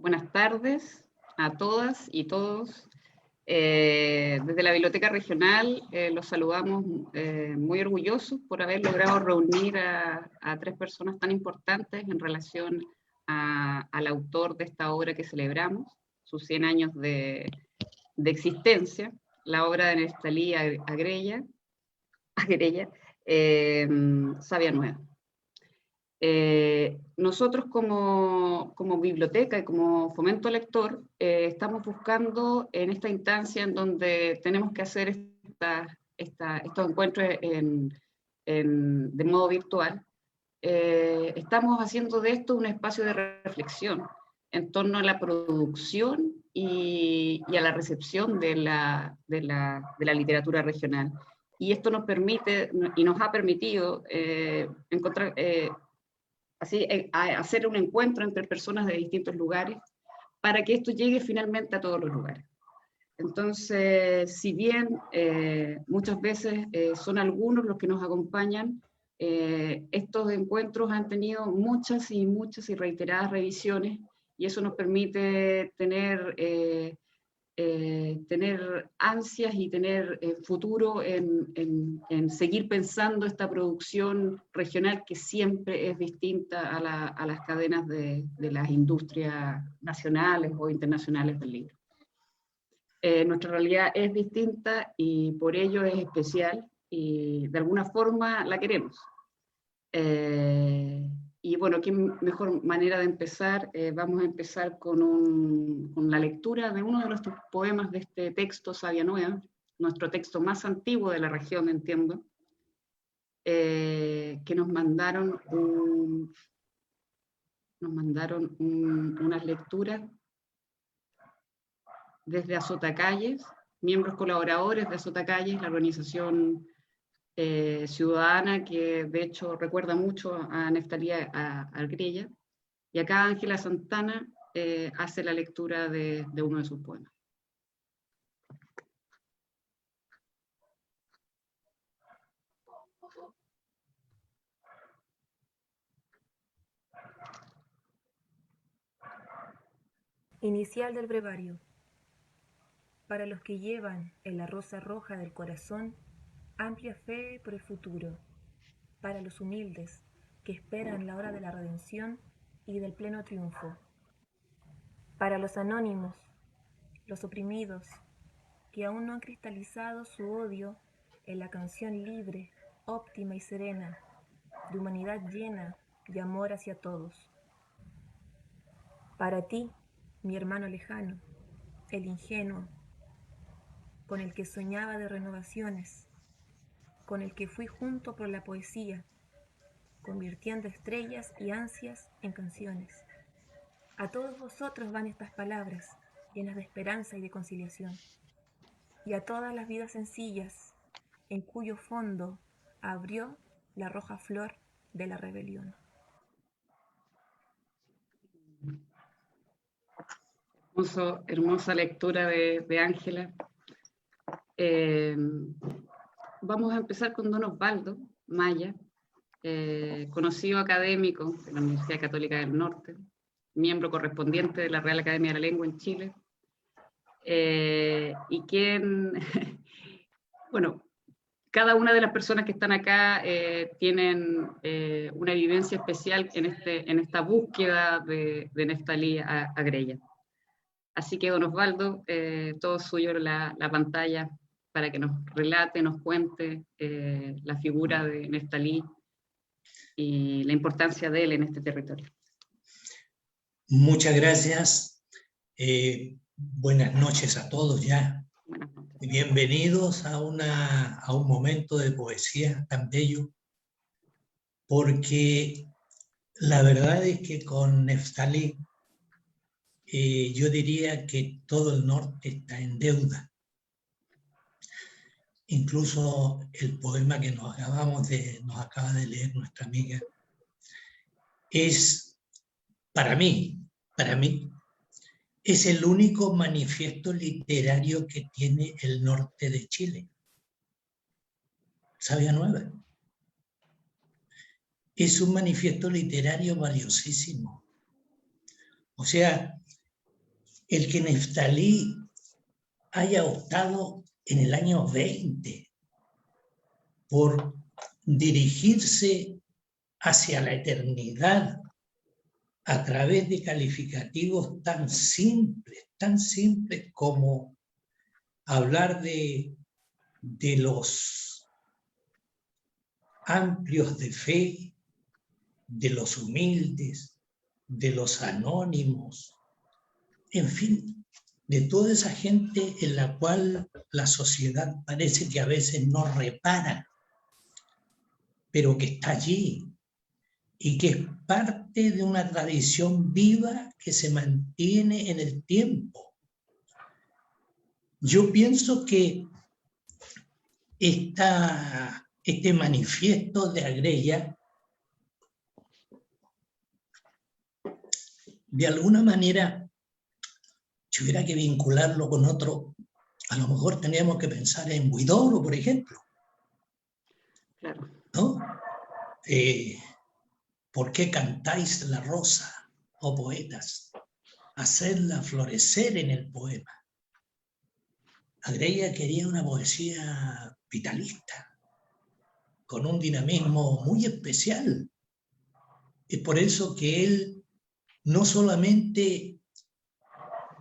Buenas tardes a todas y todos. Desde la Biblioteca Regional los saludamos muy orgullosos por haber logrado reunir a 3 personas tan importantes en relación al autor de esta obra que celebramos, sus 100 años de existencia, la obra de Neftalí Agrella, Savia Nueva. Nosotros como biblioteca y como fomento lector estamos buscando en esta instancia en donde tenemos que hacer estos encuentros de modo virtual, estamos haciendo de esto un espacio de reflexión en torno a la producción y a la recepción de la literatura regional. Y esto nos permite y nos ha permitido encontrar... hacer un encuentro entre personas de distintos lugares para que esto llegue finalmente a todos los lugares. Entonces, si bien muchas veces son algunos los que nos acompañan, estos encuentros han tenido muchas y reiteradas revisiones y eso nos permite tener ansias y tener futuro en seguir pensando esta producción regional que siempre es distinta a las cadenas de las industrias nacionales o internacionales del libro. Nuestra realidad es distinta y por ello es especial y de alguna forma la queremos. Y bueno, qué mejor manera de empezar. Vamos a empezar con la lectura de uno de nuestros poemas de este texto, Savia Nueva, nuestro texto más antiguo de la región, entiendo, que nos mandaron unas lecturas desde Azotacalles, miembros colaboradores de Azotacalles, la organización ciudadana que de hecho recuerda mucho a Neftalí Agrella, y acá Ángela Santana hace la lectura de uno de sus poemas. Inicial del brevario. Para los que llevan en la rosa roja del corazón amplia fe por el futuro, para los humildes que esperan la hora de la redención y del pleno triunfo, para los anónimos, los oprimidos, que aún no han cristalizado su odio en la canción libre, óptima y serena, de humanidad llena de amor hacia todos. Para ti, mi hermano lejano, el ingenuo, con el que soñaba de renovaciones, con el que fui junto por la poesía, convirtiendo estrellas y ansias en canciones. A todos vosotros van estas palabras, llenas de esperanza y de conciliación, y a todas las vidas sencillas, en cuyo fondo abrió la roja flor de la rebelión. Hermosa lectura de Ángela. Vamos a empezar con don Osvaldo Maya, conocido académico de la Universidad Católica del Norte, miembro correspondiente de la Real Academia de la Lengua en Chile, y quien, bueno, cada una de las personas que están acá tienen una vivencia especial en esta búsqueda de Neftalí Agrella. Así que, don Osvaldo, todo suyo la pantalla para que nos relate, nos cuente la figura de Neftalí y la importancia de él en este territorio. Muchas gracias. Buenas noches a todos ya. Buenas noches. Bienvenidos a un momento de poesía tan bello, porque la verdad es que con Neftalí yo diría que todo el norte está en deuda. Incluso el poema que nos acaba de leer nuestra amiga es, para mí, es el único manifiesto literario que tiene el norte de Chile. Savia Nueva. Es un manifiesto literario valiosísimo. O sea, el que Neftalí haya optado en el año 20 por dirigirse hacia la eternidad a través de calificativos tan simples como hablar de los amplios de fe, de los humildes, de los anónimos, en fin, de toda esa gente en la cual la sociedad parece que a veces no repara, pero que está allí y que es parte de una tradición viva que se mantiene en el tiempo. Yo pienso que este manifiesto de Agrella, de alguna manera, si hubiera que vincularlo con otro, a lo mejor tendríamos que pensar en Huidobro, por ejemplo. Claro. ¿No? ¿Por qué cantáis la rosa, oh poetas? Hacedla florecer en el poema. Agrella quería una poesía vitalista, con un dinamismo muy especial. Es por eso que él no solamente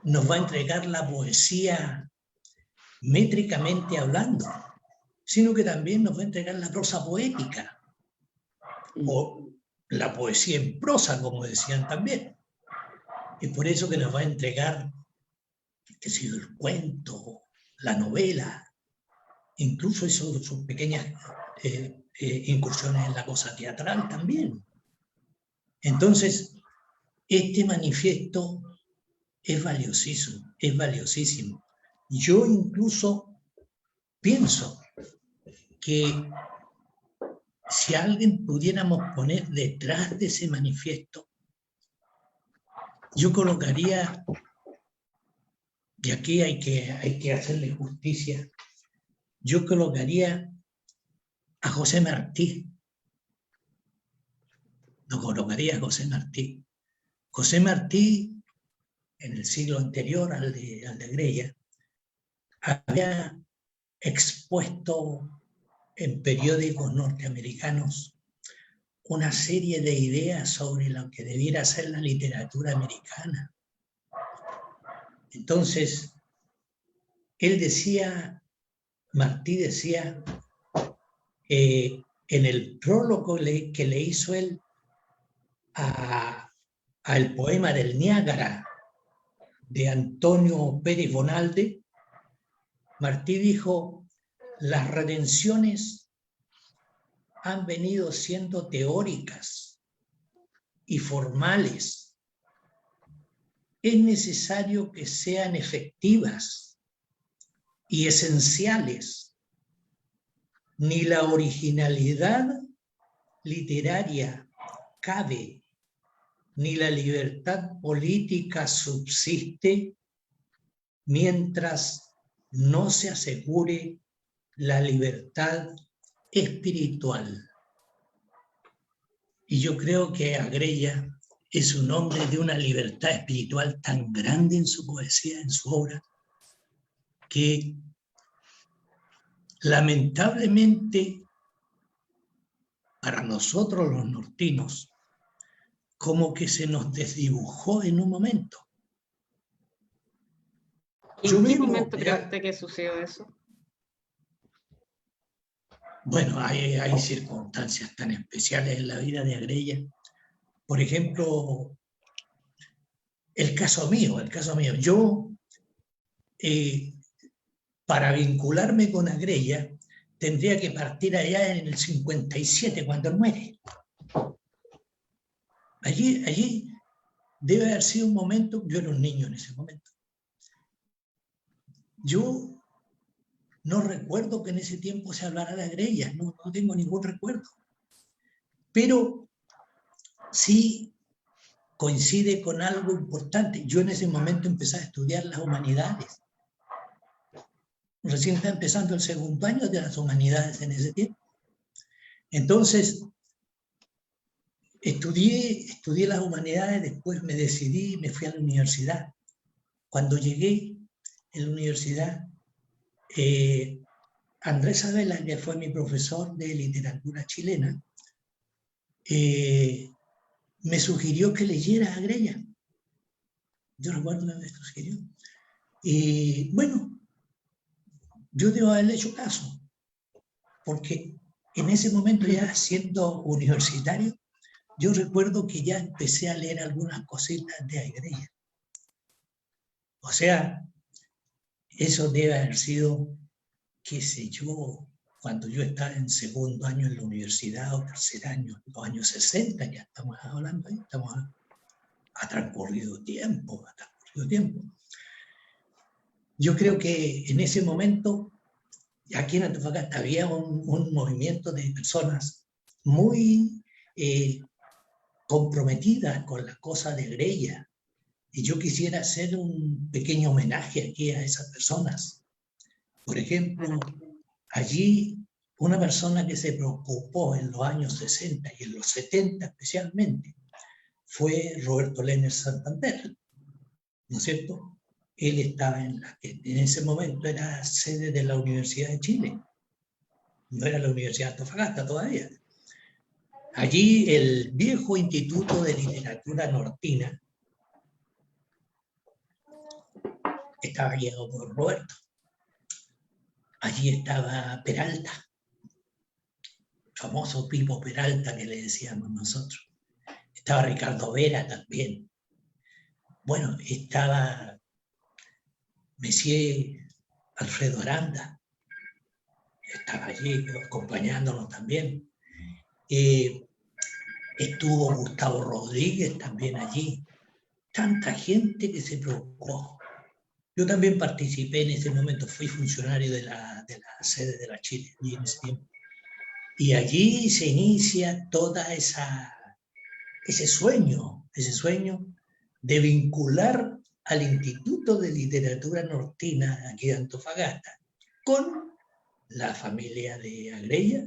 nos va a entregar la poesía métricamente hablando, sino que también nos va a entregar la prosa poética, o la poesía en prosa, como decían también. Es por eso que nos va a entregar, qué sé yo, el cuento, la novela, incluso hizo sus pequeñas incursiones en la cosa teatral también. Entonces, este manifiesto es valiosísimo. Yo incluso pienso que si alguien pudiéramos poner detrás de ese manifiesto, yo colocaría, y aquí hay que hacerle justicia, yo colocaría a José Martí. Lo colocaría a José Martí. José Martí, en el siglo anterior al de Agrella, había expuesto en periódicos norteamericanos una serie de ideas sobre lo que debiera ser la literatura americana. Entonces, él decía, Martí decía, en el prólogo que le hizo él al poema del Niágara de Antonio Pérez Bonalde, Martí dijo: las redenciones han venido siendo teóricas y formales. Es necesario que sean efectivas y esenciales. Ni la originalidad literaria cabe, ni la libertad política subsiste mientras no se asegure la libertad espiritual. Y yo creo que Agrella es un hombre de una libertad espiritual tan grande en su poesía, en su obra, que lamentablemente para nosotros los nortinos, como que se nos desdibujó en un momento. ¿En qué momento cree usted que sucedió eso? Bueno, hay circunstancias tan especiales en la vida de Agrella. Por ejemplo, el caso mío. Yo, para vincularme con Agrella, tendría que partir allá en el 57, cuando él muere. Allí debe haber sido un momento, yo era un niño en ese momento. Yo no recuerdo que en ese tiempo se hablara de Agrella, no tengo ningún recuerdo. Pero sí coincide con algo importante. Yo en ese momento empecé a estudiar las humanidades. Recién está empezando el segundo año de las humanidades en ese tiempo. Entonces, estudié las humanidades, después me decidí, me fui a la universidad. cuando llegué en la universidad, Andrés Abela, que fue mi profesor de literatura chilena, me sugirió que leyera a Grella. Yo recuerdo que me sugirió. Y bueno, yo debo haberle hecho caso, porque en ese momento, ya siendo universitario, yo recuerdo que ya empecé a leer algunas cositas de Grella. O sea, eso debe haber sido, qué sé yo, cuando yo estaba en segundo año en la universidad o tercer año, los años 60, ya estamos hablando ahí, ha transcurrido tiempo, ha transcurrido tiempo. Yo creo que en ese momento, aquí en Antofagasta había un movimiento de personas muy comprometidas con la cosa de Grella, y yo quisiera hacer un pequeño homenaje aquí a esas personas. Por ejemplo, allí una persona que se preocupó en los años 60 y en los 70 especialmente fue Roberto Lener Santander, ¿no es cierto? Él estaba en ese momento era sede de la Universidad de Chile, no era la Universidad de Antofagasta todavía. Allí el viejo Instituto de Literatura Nortina estaba guiado por Roberto. Allí estaba Peralta, famoso Pipo Peralta que le decíamos nosotros. Estaba Ricardo Vera también. Bueno, estaba Messier Alfredo Aranda, estaba allí acompañándonos también. Estuvo Gustavo Rodríguez también allí. Tanta gente que se preocupó. Yo también participé en ese momento, fui funcionario de la sede de la Chile en ese tiempo. Y allí se inicia toda ese sueño de vincular al Instituto de Literatura Nortina aquí de Antofagasta con la familia de Agrella,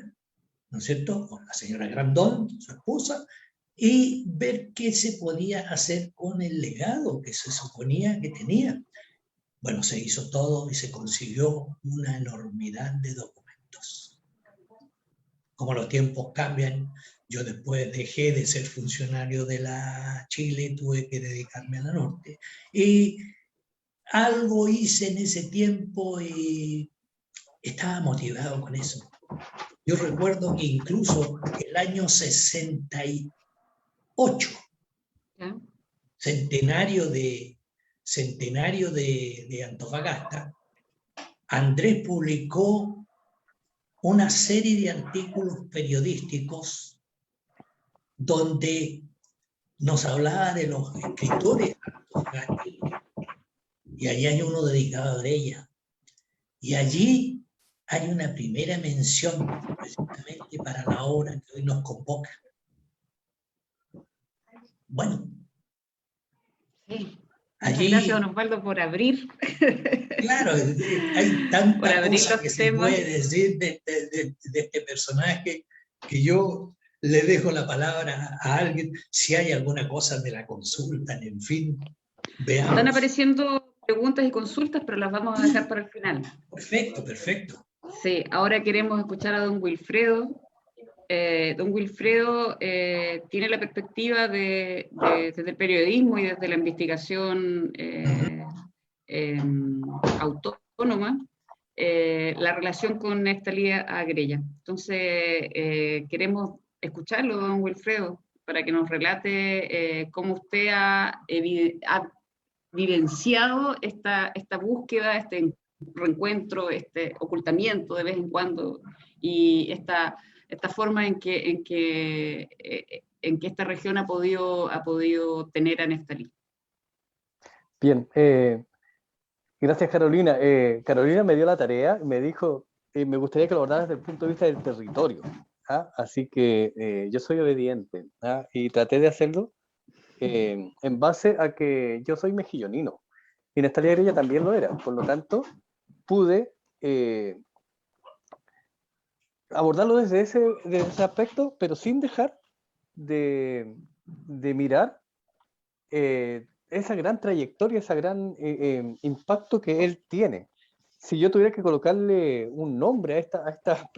¿no es cierto?, con la señora Grandón, su esposa, y ver qué se podía hacer con el legado que se suponía que tenía. Bueno, se hizo todo y se consiguió una enormidad de documentos. Como los tiempos cambian, yo después dejé de ser funcionario de la Chile, tuve que dedicarme a la Norte, y algo hice en ese tiempo y estaba motivado con eso. Yo recuerdo que incluso el año 68, ¿ya? centenario de Antofagasta, Andrés publicó una serie de artículos periodísticos donde nos hablaba de los escritores antofagastas, y allí hay uno dedicado a ella. Y allí hay una primera mención precisamente para la obra que hoy nos convoca. Bueno, Sí. allí, Muchas gracias, don Osvaldo, por abrir. claro, hay tanta por abrir cosa los que temas. se puede decir de este personaje, que yo le dejo la palabra a alguien, si hay alguna cosa de la consulta, en fin, veamos. Están apareciendo preguntas y consultas, pero las vamos a dejar para el final. Perfecto, perfecto. Sí, ahora queremos escuchar a don Wilfredo. Don Wilfredo tiene la perspectiva desde el periodismo y desde la investigación autónoma, la relación con Neftalí Agrella. Entonces, queremos escucharlo, don Wilfredo, para que nos relate cómo usted ha vivenciado esta búsqueda, este reencuentro, este ocultamiento de vez en cuando, y esta forma en que esta región ha podido tener a Neftalí. Bien, gracias Carolina. Carolina me dio la tarea, me dijo, me gustaría que lo abordaras desde el punto de vista del territorio. ¿Ah? Así que yo soy obediente, ¿ah? Y traté de hacerlo en base a que yo soy mejillonino y Neftalí Agrella también lo era, por lo tanto pude abordarlo desde ese aspecto, pero sin dejar de mirar esa gran trayectoria, ese gran impacto que él tiene. Si yo tuviera que colocarle un nombre a esta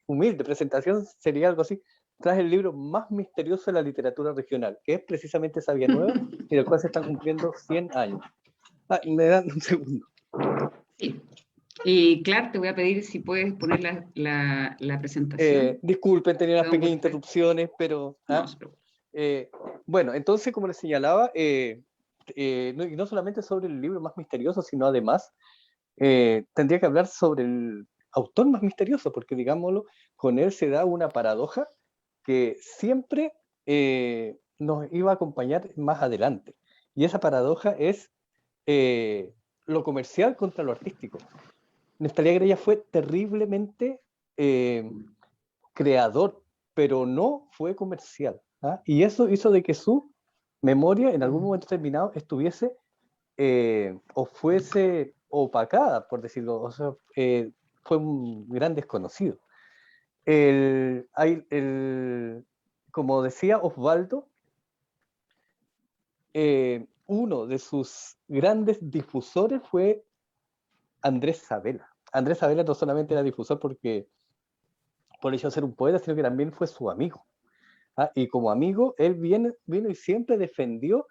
humilde presentación, sería algo así: tras el libro más misterioso de la literatura regional, que es precisamente Sabia Nueva, y del cual se están cumpliendo 100 años. Me dan un segundo. Sí. Y Clark, te voy a pedir si puedes poner la presentación. Disculpen, tenía unas pequeñas interrupciones, pero... No, bueno, entonces, como les señalaba, no solamente sobre el libro más misterioso, sino además tendría que hablar sobre el autor más misterioso, porque, digámoslo, con él se da una paradoja que siempre nos iba a acompañar más adelante. Y esa paradoja es lo comercial contra lo artístico. Neftalí Agrella fue terriblemente creador, pero no fue comercial. Y eso hizo de que su memoria en algún momento determinado estuviese o fuese opacada, por decirlo. O sea, fue un gran desconocido. Como decía Osvaldo, uno de sus grandes difusores fue Andrés Sabela. Andrés Sabela no solamente era difusor por el hecho de ser un poeta, sino que también fue su amigo. Y como amigo, él vino y siempre defendió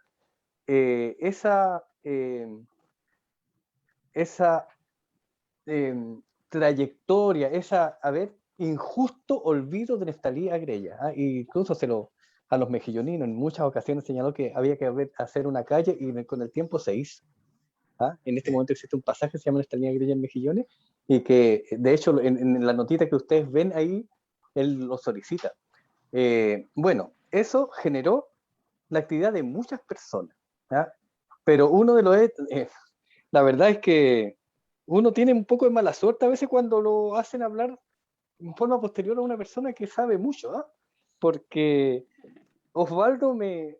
esa trayectoria, injusto olvido de Neftalí Agrella. Incluso a los mejilloninos en muchas ocasiones señaló que había que hacer una calle, y con el tiempo se hizo. En este momento existe un pasaje que se llama Neftalí Agrella en Mejillones, y que de hecho en la notita que ustedes ven ahí, él lo solicita. Bueno, eso generó la actividad de muchas personas, pero la verdad es que uno tiene un poco de mala suerte a veces cuando lo hacen hablar en forma posterior a una persona que sabe mucho, porque Osvaldo me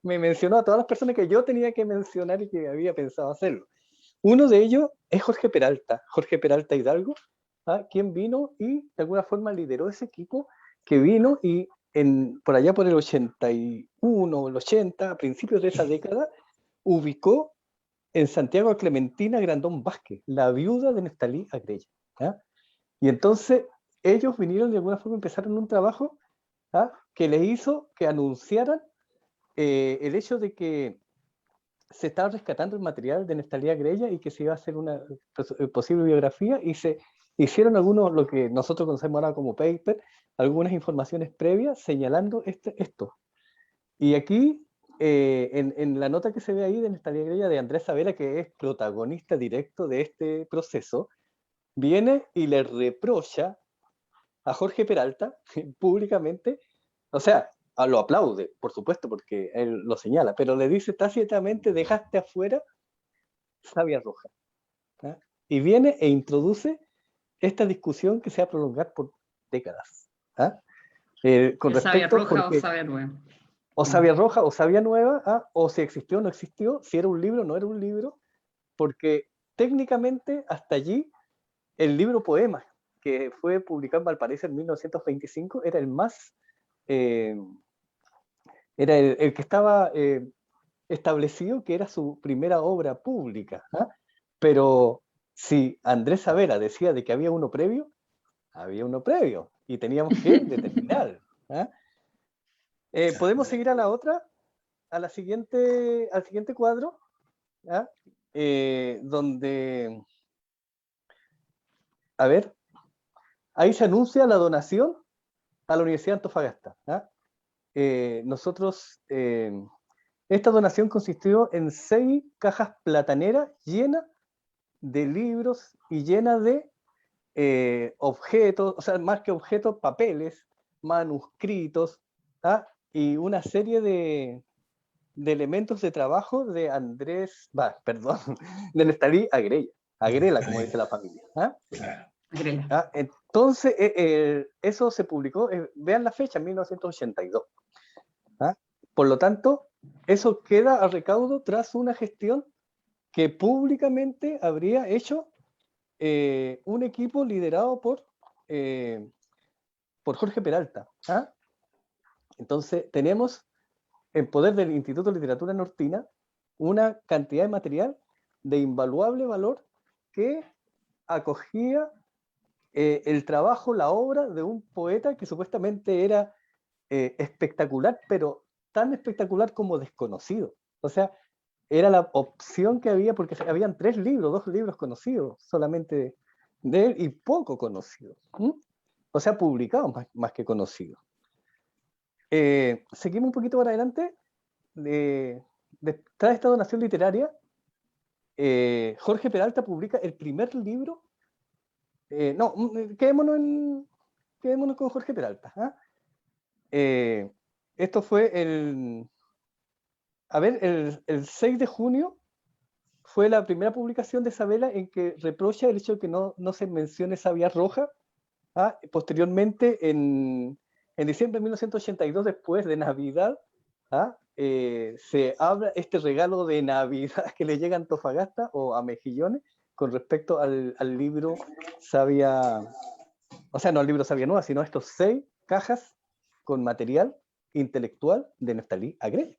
mencionó a todas las personas que yo tenía que mencionar y que había pensado hacerlo. Uno de ellos es Jorge Peralta Hidalgo, quien vino y de alguna forma lideró ese equipo que vino y por allá por el 81, el 80, a principios de esa década, ubicó en Santiago a Clementina Grandón Vázquez, la viuda de Neftalí Agrella. Y entonces ellos vinieron y de alguna forma empezaron un trabajo que les hizo que anunciaran el hecho de que se estaba rescatando el material de Neftalí Agrella y que se iba a hacer una posible biografía, y se hicieron algunos, lo que nosotros conocemos ahora como paper, algunas informaciones previas señalando esto. Y aquí, en la nota que se ve ahí de Neftalí Agrella, de Andrés Sabela, que es protagonista directo de este proceso, viene y le reprocha a Jorge Peralta públicamente, o sea, lo aplaude, por supuesto, porque él lo señala, pero le dice tácitamente: dejaste afuera Sabia Roja. Y viene e introduce esta discusión que se va a prolongar por décadas. Con Sabia respecto Roja o Sabia Nueva. O Sabia Roja o Sabia Nueva, o si existió o no existió, si era un libro o no era un libro, porque técnicamente hasta allí el libro poema, que fue publicado en Valparaíso en 1925, era el más... era el que estaba establecido que era su primera obra pública. Pero si Andrés Sabela decía de que había uno previo, y teníamos que determinar. ¿Podemos seguir a la otra? Al siguiente cuadro, donde, a ver, ahí se anuncia la donación a la Universidad de Antofagasta. Esta donación consistió en 6 cajas plataneras llenas de libros y llenas de objetos, o sea, más que objetos, papeles, manuscritos, y una serie de elementos de trabajo de de Neftalí Agrela, como dice la familia. Entonces, eso se publicó, vean la fecha, en 1982. Por lo tanto, eso queda a recaudo tras una gestión que públicamente habría hecho un equipo liderado por Jorge Peralta. Entonces, tenemos en poder del Instituto de Literatura Nortina una cantidad de material de invaluable valor que acogía el trabajo, la obra de un poeta que supuestamente era espectacular, pero tan espectacular como desconocido. O sea, era la opción que había, porque habían 3 libros, 2 libros conocidos solamente de él y poco conocidos. O sea, publicados más que conocidos. Seguimos un poquito para adelante. Tras esta donación literaria, Jorge Peralta publica el primer libro. No, quedémonos con Jorge Peralta. Esto fue el 6 de junio fue la primera publicación de Sabela en que reprocha el hecho de que no se mencione Savia Roja. Posteriormente, en diciembre de 1982, después de Navidad, se habla este regalo de Navidad que le llega a Antofagasta o a Mejillones con respecto al libro Savia, o sea, no al libro Savia Nueva, sino a estos 6 cajas con material intelectual de Neftalí Agrella.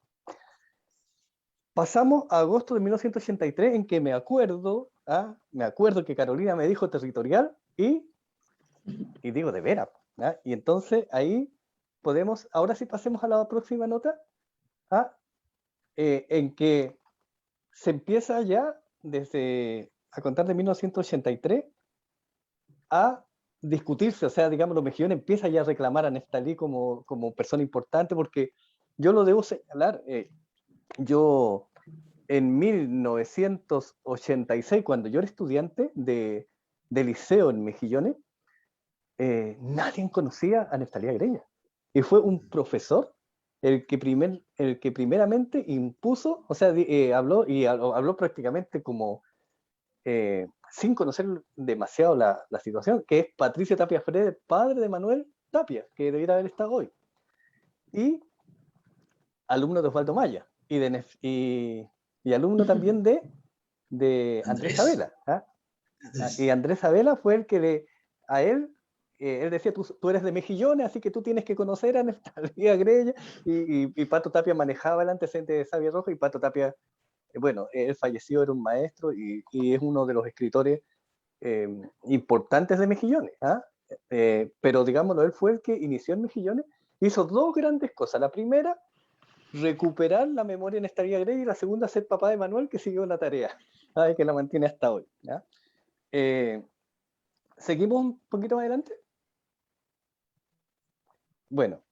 Pasamos a agosto de 1983, en que me acuerdo que Carolina me dijo territorial y digo, de veras. Y entonces ahí podemos, ahora sí pasemos a la próxima nota, en que se empieza ya a contar de 1983 a discutirse, o sea, digamos, los mejillones empieza ya a reclamar a Neftalí como persona importante, porque yo lo debo señalar, yo en 1986, cuando yo era estudiante de liceo en Mejillones, nadie conocía a Neftalí Agrella. Y fue un profesor el que primeramente impuso, o sea, habló prácticamente como sin conocer demasiado la situación, que es Patricio Tapia Freire, padre de Manuel Tapia, que debiera haber estado hoy. Y alumno de Osvaldo Maya. Y alumno también de Andrés Sabela. Y Andrés Sabela fue el que él decía, tú eres de Mejillones, así que tú tienes que conocer a Neftalí Agrella, y Pato Tapia manejaba el antecedente de Savia Roja, y Pato Tapia, bueno, él falleció, era un maestro, y es uno de los escritores importantes de Mejillones. Pero digámoslo, él fue el que inició en Mejillones, hizo 2 grandes cosas. La primera, recuperar la memoria en Neftalí Agrella, y la segunda, ser papá de Manuel, que siguió la tarea, que la mantiene hasta hoy. ¿Seguimos un poquito más adelante? Bueno,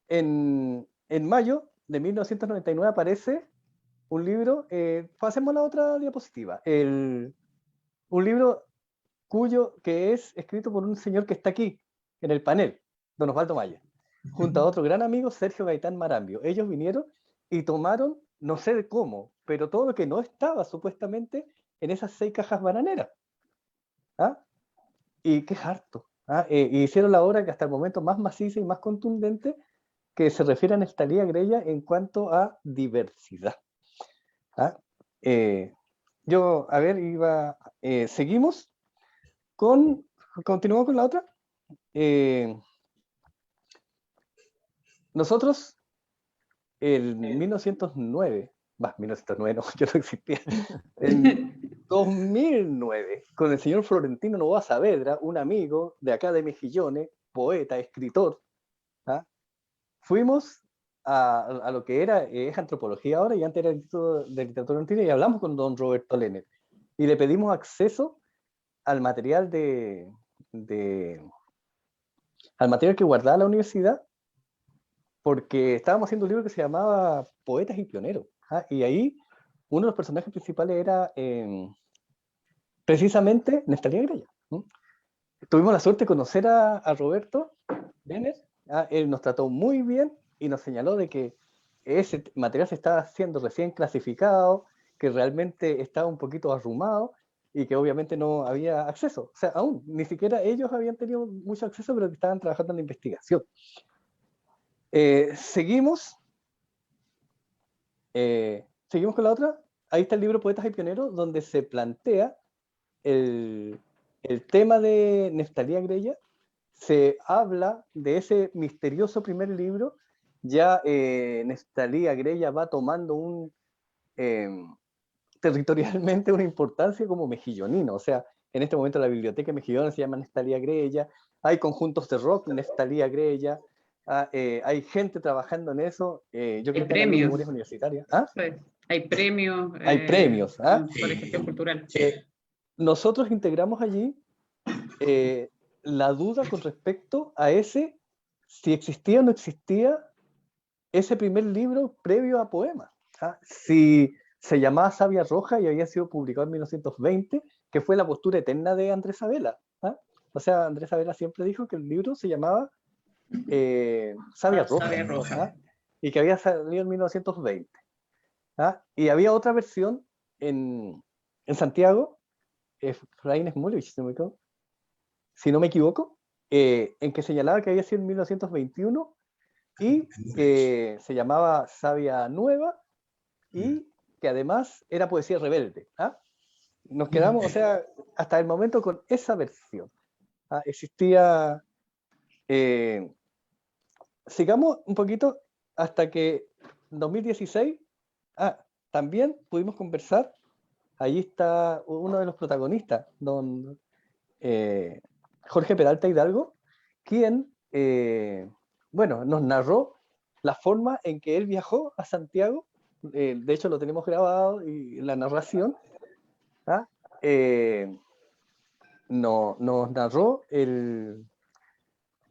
en mayo de 1999 aparece un libro, pasemos a la otra diapositiva, un libro que es escrito por un señor que está aquí, en el panel, don Osvaldo Maya, junto a otro gran amigo, Sergio Gaitán Marambio. Ellos vinieron y tomaron, no sé cómo, pero todo lo que no estaba supuestamente en esas 6 cajas bananeras. Y qué harto. Y hicieron la obra que hasta el momento más maciza y más contundente que se refiere a Neftalí Agrella en cuanto a diversidad. Seguimos continuamos con la otra. Nosotros, en 1909, 1909 no, yo no existía, en 2009, con el señor Florentino Novoa Saavedra, un amigo de acá de Mejillones, poeta, escritor, fuimos a lo que es antropología ahora, y antes era el Instituto de Literatura Argentina, y hablamos con don Roberto Lenner, y le pedimos acceso al material al material que guardaba la universidad, porque estábamos haciendo un libro que se llamaba Poetas y Pioneros, y ahí uno de los personajes principales era precisamente Neftalí Agrella. Tuvimos la suerte de conocer a Roberto Lenner. Él nos trató muy bien y nos señaló de que ese material se estaba haciendo recién clasificado, que realmente estaba un poquito arrumado y que obviamente no había acceso. O sea, aún ni siquiera ellos habían tenido mucho acceso, pero que estaban trabajando en la investigación. Seguimos con la otra. Ahí está el libro Poetas y Pioneros, donde se plantea el tema de Neftalí Agrella. Se habla de ese misterioso primer libro ya Neftalí Agrella va tomando territorialmente una importancia como mejillonino. O sea, en este momento la biblioteca mejillona se llama Neftalí Agrella, hay conjuntos de rock Neftalí Agrella, hay gente trabajando en eso. Yo creo que han habido memorias universitarias. ¿Ah? Pues, hay premios. Hay premios. ¿Ah? Por gestión cultural. Nosotros integramos allí la duda con respecto a si existía o no existía ese primer libro previo a Poemas. ¿Ah? Si se llamaba Savia Roja y había sido publicado en 1920, que fue la postura eterna de Andrés Sabela. ¿Ah? O sea, Andrés Sabela siempre dijo que el libro se llamaba Savia Roja. Savia Roja. ¿Ah? Y que había salido en 1920. ¿Ah? Y había otra versión en Santiago, Efraín Smolovich, si no me equivoco, en que señalaba que había sido en 1921 y que se llamaba Savia Nueva y que además era poesía rebelde. ¿Ah? Nos quedamos, o sea, hasta el momento con esa versión. ¿Ah? Existía... sigamos un poquito hasta que en 2016 también pudimos conversar. Allí está uno de los protagonistas, don Jorge Peralta Hidalgo, quien, bueno, nos narró la forma en que él viajó a Santiago. De hecho, lo tenemos grabado y la narración. Nos narró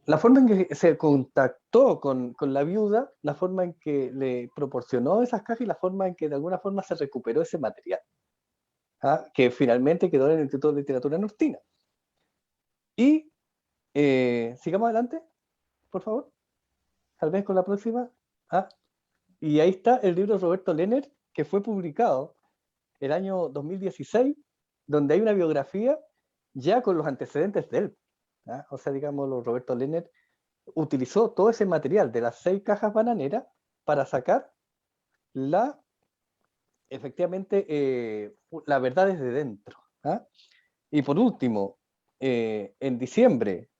la forma en que se contactó con la viuda, la forma en que le proporcionó esas cajas y la forma en que de alguna forma se recuperó ese material, que finalmente quedó en el Instituto de Literatura Nortina. Y sigamos adelante, por favor, tal vez con la próxima. Y ahí está el libro de Roberto Lehner, que fue publicado el año 2016, donde hay una biografía ya con los antecedentes de él. O sea, digamos, Roberto Lehner utilizó todo ese material de las 6 cajas bananeras para sacar efectivamente, la verdad desde dentro. Y por último, en diciembre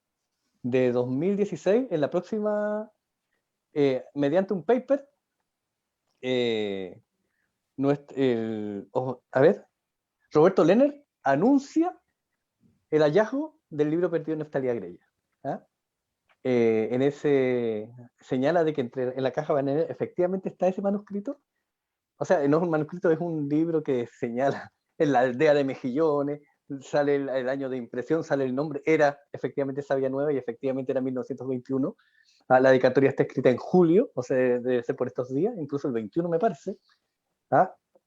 de 2016, en la próxima, mediante un paper, Roberto Lehner anuncia el hallazgo del libro perdido de Neftalí Agrella. En ese señala de que en la caja bananera efectivamente está ese manuscrito. O sea, no es un manuscrito, es un libro que señala en la aldea de Mejillones, sale el año de impresión, sale el nombre, era efectivamente Savia Nueva y efectivamente era 1921. La dedicatoria está escrita en julio, o sea, debe ser por estos días, incluso el 21 me parece.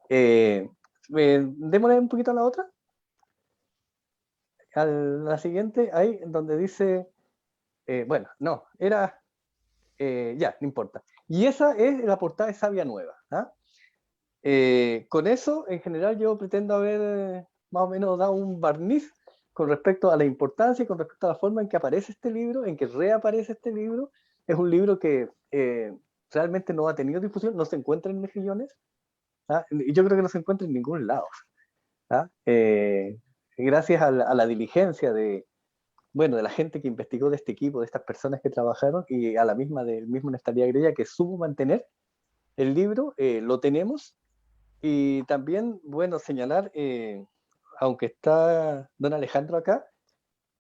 Démosle un poquito a la otra. A la siguiente, ahí donde dice, bueno, no, era, ya, no importa. Y esa es la portada de Savia Nueva. Con eso, en general, yo pretendo haber más o menos dado un barniz con respecto a la importancia y con respecto a la forma en que aparece este libro, en que reaparece este libro. Es un libro que realmente no ha tenido difusión, no se encuentra en Mejillones, y yo creo que no se encuentra en ningún lado. Gracias a la diligencia de la gente que investigó, de este equipo, de estas personas que trabajaron, y a la misma del mismo Neftalí Agrella, que supo mantener el libro, lo tenemos. Y también, bueno, señalar, aunque está don Alejandro acá,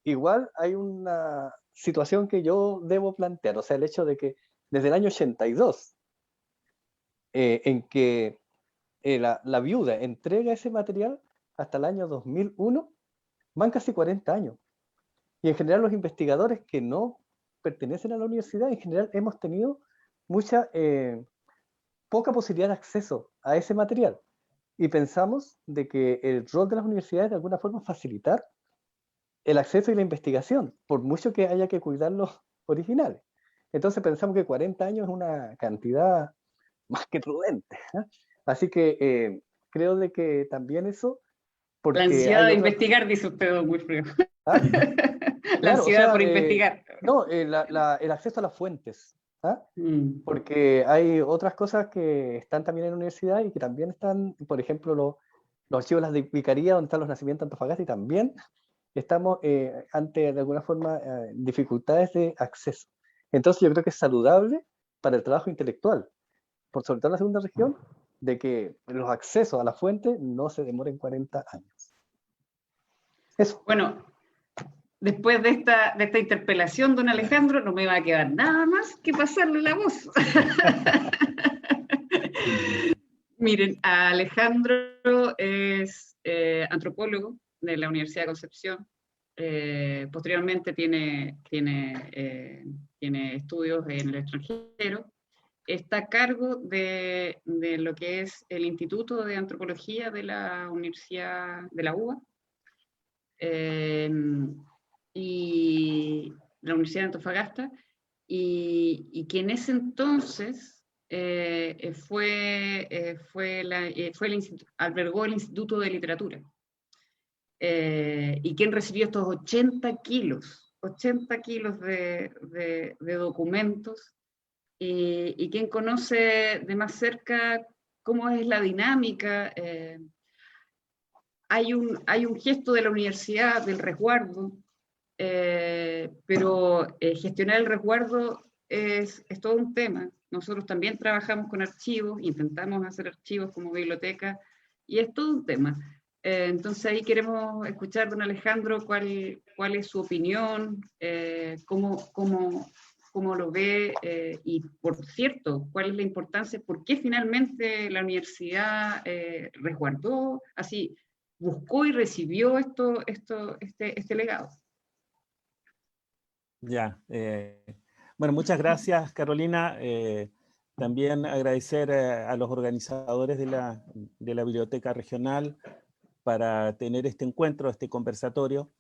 igual hay una situación que yo debo plantear, o sea, el hecho de que desde el año 82, en que la viuda entrega ese material hasta el año 2001, van casi 40 años. Y en general los investigadores que no pertenecen a la universidad, en general hemos tenido poca posibilidad de acceso a ese material. Y pensamos de que el rol de las universidades de alguna forma facilitar el acceso y la investigación, por mucho que haya que cuidar los originales. Entonces pensamos que 40 años es una cantidad más que prudente. Así que creo de que también eso... Porque la ansiedad de investigar, dice usted, don Wilfredo. La ansiedad por investigar. No, el acceso a las fuentes. Porque hay otras cosas que están también en la universidad y que también están, por ejemplo, los archivos de las vicarías, donde están los nacimientos de Antofagasta, y también estamos ante, de alguna forma, dificultades de acceso. Entonces yo creo que es saludable para el trabajo intelectual, por sobre todo en la segunda región, de que los accesos a la fuente no se demoren 40 años. Eso. Bueno, después de esta interpelación, don Alejandro, no me va a quedar nada más que pasarle la voz. Miren, Alejandro es antropólogo de la Universidad de Concepción. Posteriormente tiene estudios en el extranjero. Está a cargo de lo que es el Instituto de Antropología de la Universidad de la UBA. Y la Universidad de Antofagasta, y que en ese entonces albergó el Instituto de Literatura, y quien recibió estos 80 kilos de documentos, y quien conoce de más cerca cómo es la dinámica. Hay un gesto de la universidad del resguardo, pero gestionar el resguardo es todo un tema. Nosotros también trabajamos con archivos, intentamos hacer archivos como biblioteca, y es todo un tema. Entonces ahí queremos escuchar, don Alejandro, cuál es su opinión, cómo lo ve, y por cierto, cuál es la importancia, por qué finalmente la universidad resguardó, así, buscó y recibió este legado. Ya. Bueno, muchas gracias, Carolina. También agradecer a los organizadores de la Biblioteca Regional para tener este encuentro, este conversatorio.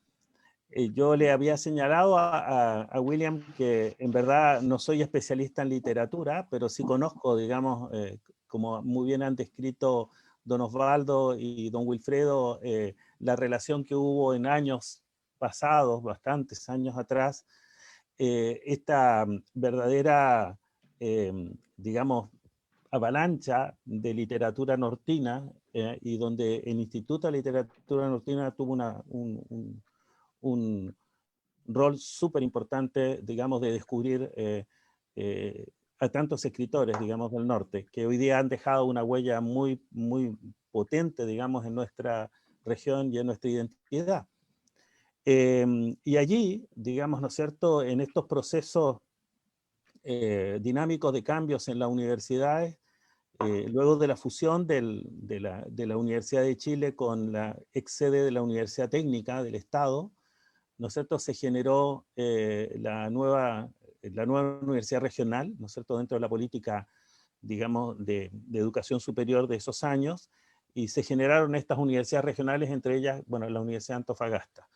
Yo le había señalado a William que en verdad no soy especialista en literatura, pero sí conozco, digamos, como muy bien han descrito don Osvaldo y don Wilfredo, la relación que hubo en años pasados, bastantes años atrás, esta verdadera, digamos, avalancha de literatura nortina, y donde el Instituto de Literatura Nortina tuvo un rol súper importante, digamos, de descubrir a tantos escritores, digamos, del norte, que hoy día han dejado una huella muy, muy potente, digamos, en nuestra región y en nuestra identidad. Y allí, digamos, ¿no es cierto?, en estos procesos dinámicos de cambios en las universidades, luego de la fusión de la Universidad de Chile con la ex sede de la Universidad Técnica del Estado, ¿no es cierto?, se generó la nueva universidad regional, ¿no es cierto?, dentro de la política, digamos, de educación superior de esos años, y se generaron estas universidades regionales, entre ellas, bueno, la Universidad de Antofagasta,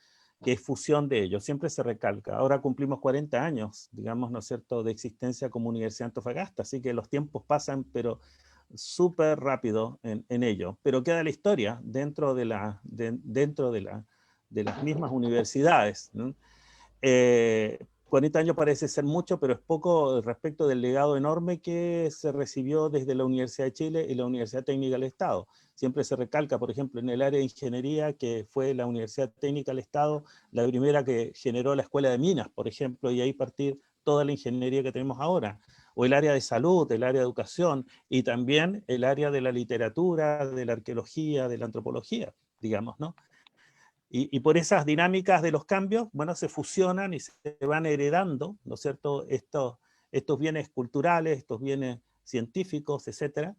que es fusión de ellos, siempre se recalca. Ahora cumplimos 40 años, digamos, ¿no es cierto?, de existencia como Universidad de Antofagasta, así que los tiempos pasan, pero súper rápido en ello. Pero queda la historia dentro de las mismas universidades, ¿no? 40 años parece ser mucho, pero es poco respecto del legado enorme que se recibió desde la Universidad de Chile y la Universidad Técnica del Estado. Siempre se recalca, por ejemplo, en el área de ingeniería, que fue la Universidad Técnica del Estado la primera que generó la Escuela de Minas, por ejemplo, y ahí partir toda la ingeniería que tenemos ahora. O el área de salud, el área de educación, y también el área de la literatura, de la arqueología, de la antropología, digamos, ¿no? Y por esas dinámicas de los cambios, bueno, se fusionan y se van heredando, ¿no es cierto?, estos bienes culturales, estos bienes científicos, etcétera.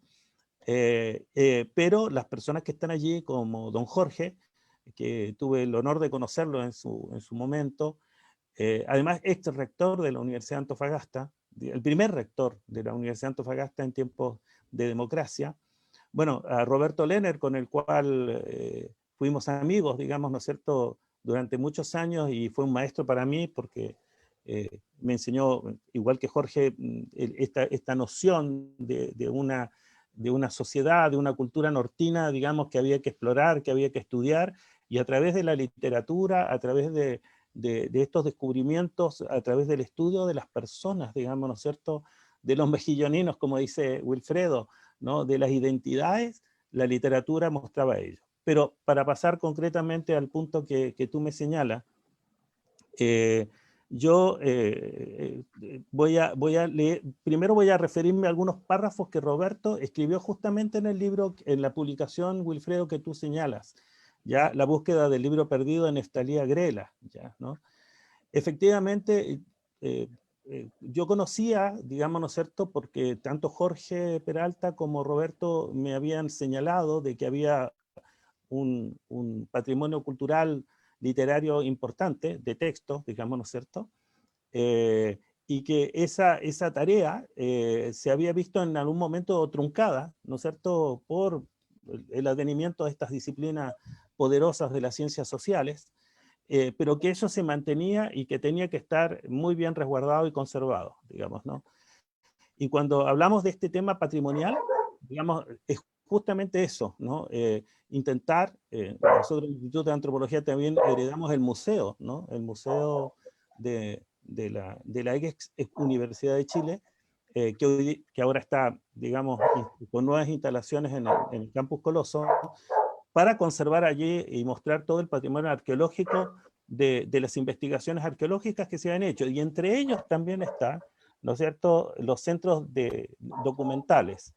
Pero las personas que están allí, como don Jorge, que tuve el honor de conocerlo en su momento, además ex rector de la Universidad de Antofagasta, el primer rector de la Universidad de Antofagasta en tiempos de democracia. Bueno, a Roberto Lehner, con el cual fuimos amigos, digamos, ¿no es cierto?, durante muchos años, y fue un maestro para mí porque me enseñó, igual que Jorge, esta noción de una sociedad, de una cultura nortina, digamos, que había que explorar, que había que estudiar, y a través de la literatura, a través de estos descubrimientos, a través del estudio de las personas, digamos, ¿no es cierto?, de los mejilloninos, como dice Wilfredo, ¿no?, de las identidades, la literatura mostraba ello. Pero para pasar concretamente al punto que tú me señalas, yo primero voy a referirme a algunos párrafos que Roberto escribió justamente en el libro, en la publicación, Wilfredo, que tú señalas, ya la búsqueda del libro perdido de Neftalí Agrela, ya, ¿no? Efectivamente, yo conocía, digamos, ¿no es cierto?, porque tanto Jorge Peralta como Roberto me habían señalado de que había un patrimonio cultural literario importante, de textos, digamos, ¿no es cierto?, y que esa tarea se había visto en algún momento truncada, ¿no es cierto?, por el advenimiento de estas disciplinas poderosas de las ciencias sociales, pero que eso se mantenía y que tenía que estar muy bien resguardado y conservado, digamos, ¿no? Y cuando hablamos de este tema patrimonial, digamos, es justamente eso, ¿no? Intentar, nosotros en el Instituto de Antropología también heredamos el museo, ¿no? El museo de la ex Universidad de Chile, que ahora está, digamos, con nuevas instalaciones en el Campus Coloso, para conservar allí y mostrar todo el patrimonio arqueológico de las investigaciones arqueológicas que se han hecho. Y entre ellos también está, ¿no es cierto?, los centros documentales.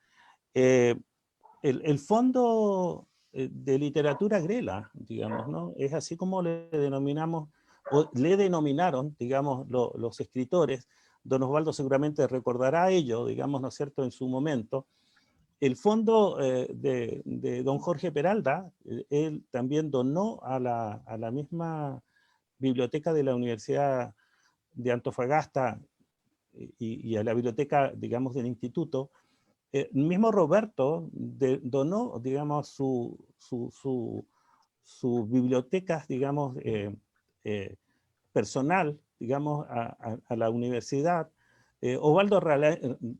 El Fondo de Literatura Agrela, digamos, ¿no? Es así como le denominamos, o le denominaron, digamos, los escritores. Don Osvaldo seguramente recordará ello, digamos, ¿no es cierto?, en su momento. El fondo de don Jorge Peralta, él también donó a la misma biblioteca de la Universidad de Antofagasta y a la biblioteca, digamos, del instituto. Mismo Roberto donó, digamos, su biblioteca, digamos, personal, digamos, a la universidad. Osvaldo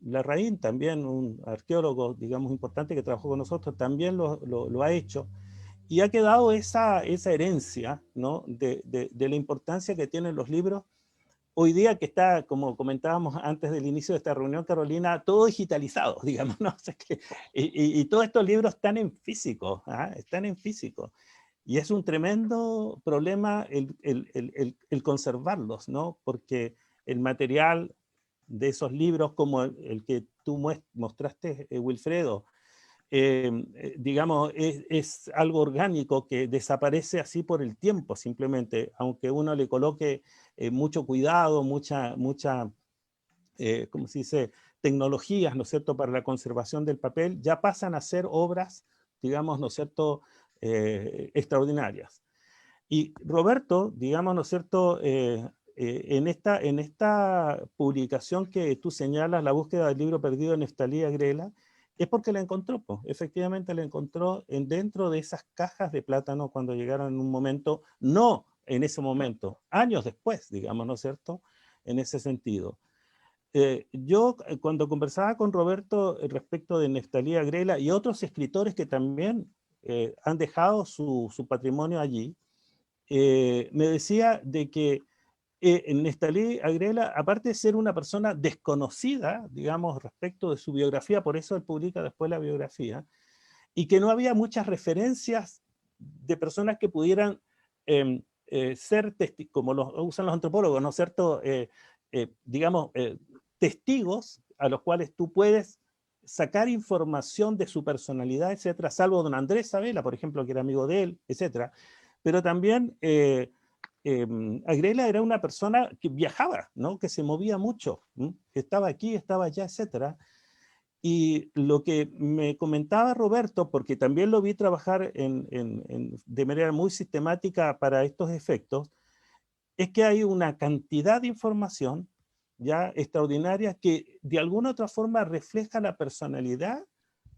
Larraín, también un arqueólogo, digamos, importante que trabajó con nosotros, también lo ha hecho. Y ha quedado esa herencia, ¿no?, de la importancia que tienen los libros. Hoy día que está, como comentábamos antes del inicio de esta reunión, Carolina, todo digitalizado, digamos, ¿no? O sea y todos estos libros están en físico, ¿ah? Están en físico. Y es un tremendo problema el conservarlos, ¿no? Porque el material de esos libros, como el que tú mostraste, Wilfredo, digamos, es algo orgánico que desaparece así por el tiempo, simplemente, aunque uno le coloque mucho cuidado, mucha ¿cómo se dice?, tecnologías, ¿no es cierto?, para la conservación del papel, ya pasan a ser obras, digamos, ¿no es cierto?, extraordinarias. Y Roberto, digamos, ¿no es cierto?, en esta publicación que tú señalas, la búsqueda del libro perdido de Neftalí Agrela, es porque la encontró, pues. Efectivamente la encontró dentro de esas cajas de plátano cuando llegaron en un momento, no en ese momento, años después, digamos, ¿no es cierto?, en ese sentido. Yo cuando conversaba con Roberto respecto de Neftalí Agrela y otros escritores que también han dejado su patrimonio allí, me decía de que Neftalí Agrela, aparte de ser una persona desconocida, digamos, respecto de su biografía, por eso él publica después la biografía, y que no había muchas referencias de personas que pudieran ser, como lo usan los antropólogos, ¿no es cierto?, digamos, testigos a los cuales tú puedes sacar información de su personalidad, etcétera, salvo don Andrés Sabela, por ejemplo, que era amigo de él, etcétera. Pero también Agrela era una persona que viajaba, ¿no?, que se movía mucho, que estaba aquí, estaba allá, etcétera. Y lo que me comentaba Roberto, porque también lo vi trabajar de manera muy sistemática para estos efectos, es que hay una cantidad de información ya extraordinaria que de alguna otra forma refleja la personalidad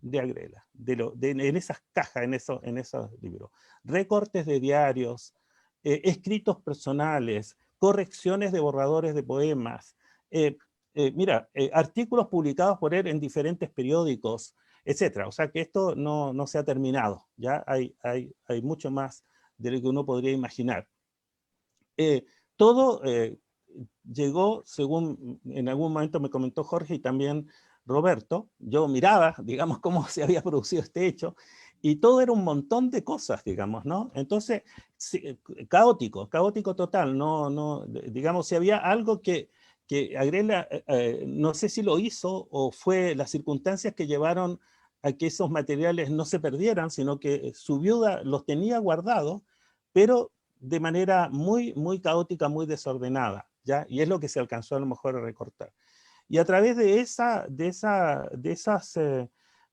de Agrela, en esas cajas, en esos libros. Recortes de diarios, escritos personales, correcciones de borradores de poemas, artículos publicados por él en diferentes periódicos, etcétera. O sea que esto no se ha terminado, ya hay mucho más de lo que uno podría imaginar. Todo llegó, según en algún momento me comentó Jorge y también Roberto, yo miraba, digamos, cómo se había producido este hecho, y todo era un montón de cosas, digamos, ¿no? Entonces, sí, caótico total, digamos, si había algo que Agrela, no sé si lo hizo o fue las circunstancias que llevaron a que esos materiales no se perdieran, sino que su viuda los tenía guardados, pero de manera muy, muy caótica, muy desordenada, ¿ya? Y es lo que se alcanzó a lo mejor a recortar. Y a través de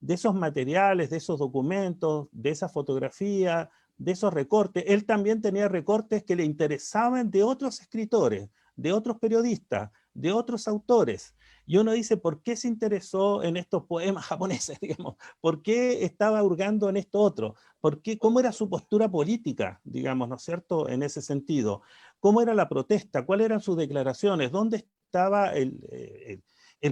esos materiales, de esos documentos, de esa fotografía, de esos recortes, él también tenía recortes que le interesaban de otros escritores, de otros periodistas, de otros autores. Y uno dice, ¿por qué se interesó en estos poemas japoneses, digamos? ¿Por qué estaba hurgando en esto otro? ¿Por qué? ¿Cómo era su postura política, digamos, ¿no es cierto?, en ese sentido? ¿Cómo era la protesta? ¿Cuáles eran sus declaraciones? ¿Dónde estaba el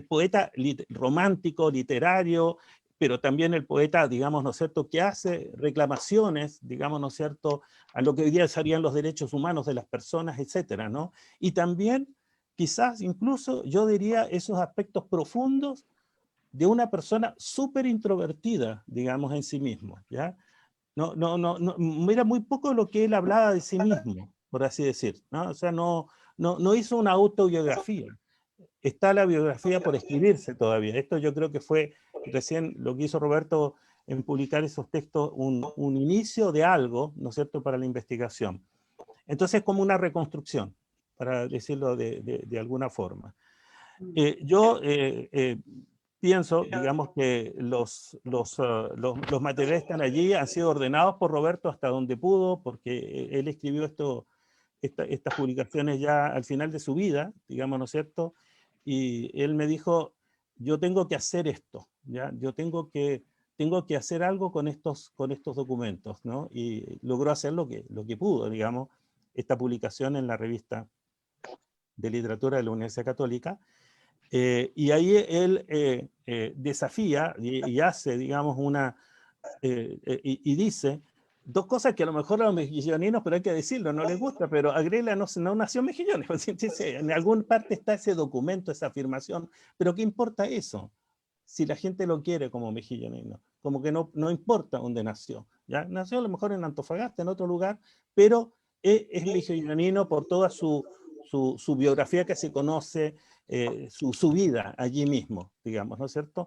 poeta romántico, literario, pero también el poeta, digamos, ¿no es cierto?, que hace reclamaciones, digamos, ¿no es cierto?, a lo que hoy día serían los derechos humanos de las personas, etcétera, ¿no? Y también, quizás, incluso, yo diría, esos aspectos profundos de una persona súper introvertida, digamos, en sí mismo, ¿ya? Era muy poco lo que él hablaba de sí mismo, por así decir, ¿no? O sea, no hizo una autobiografía. Está la biografía por escribirse todavía. Esto yo creo que fue recién lo que hizo Roberto en publicar esos textos, un inicio de algo, ¿no es cierto?, para la investigación. Entonces, como una reconstrucción, para decirlo de alguna forma. Yo pienso, digamos, que los materiales están allí, han sido ordenados por Roberto hasta donde pudo, porque él escribió estas publicaciones ya al final de su vida, digamos, ¿no es cierto? Y él me dijo, yo tengo que hacer esto, ¿ya? Yo tengo que hacer algo con estos documentos, ¿no? Y logró hacer lo que pudo, digamos, esta publicación en la revista de literatura de la Universidad Católica. Y ahí él desafía y hace, digamos, y dice dos cosas que a lo mejor a los mejilloninos, pero hay que decirlo, no les gusta, pero Agrela no nació en Mejillones. En alguna parte está ese documento, esa afirmación, pero ¿qué importa eso? Si la gente lo quiere como mejillonino, como que no importa dónde nació, ¿ya? Nació a lo mejor en Antofagasta, en otro lugar, pero es mejillonino por toda su biografía que se conoce, su vida allí mismo, digamos, ¿no es cierto?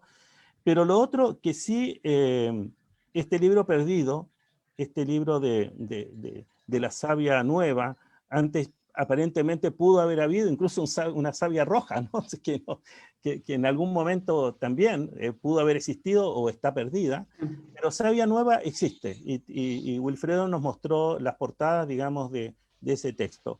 Pero lo otro que sí, este libro perdido, este libro de la savia nueva, antes aparentemente pudo haber habido incluso una savia roja, ¿no? Que en algún momento también pudo haber existido o está perdida, pero savia nueva existe, y Wilfredo nos mostró las portadas, digamos, de ese texto.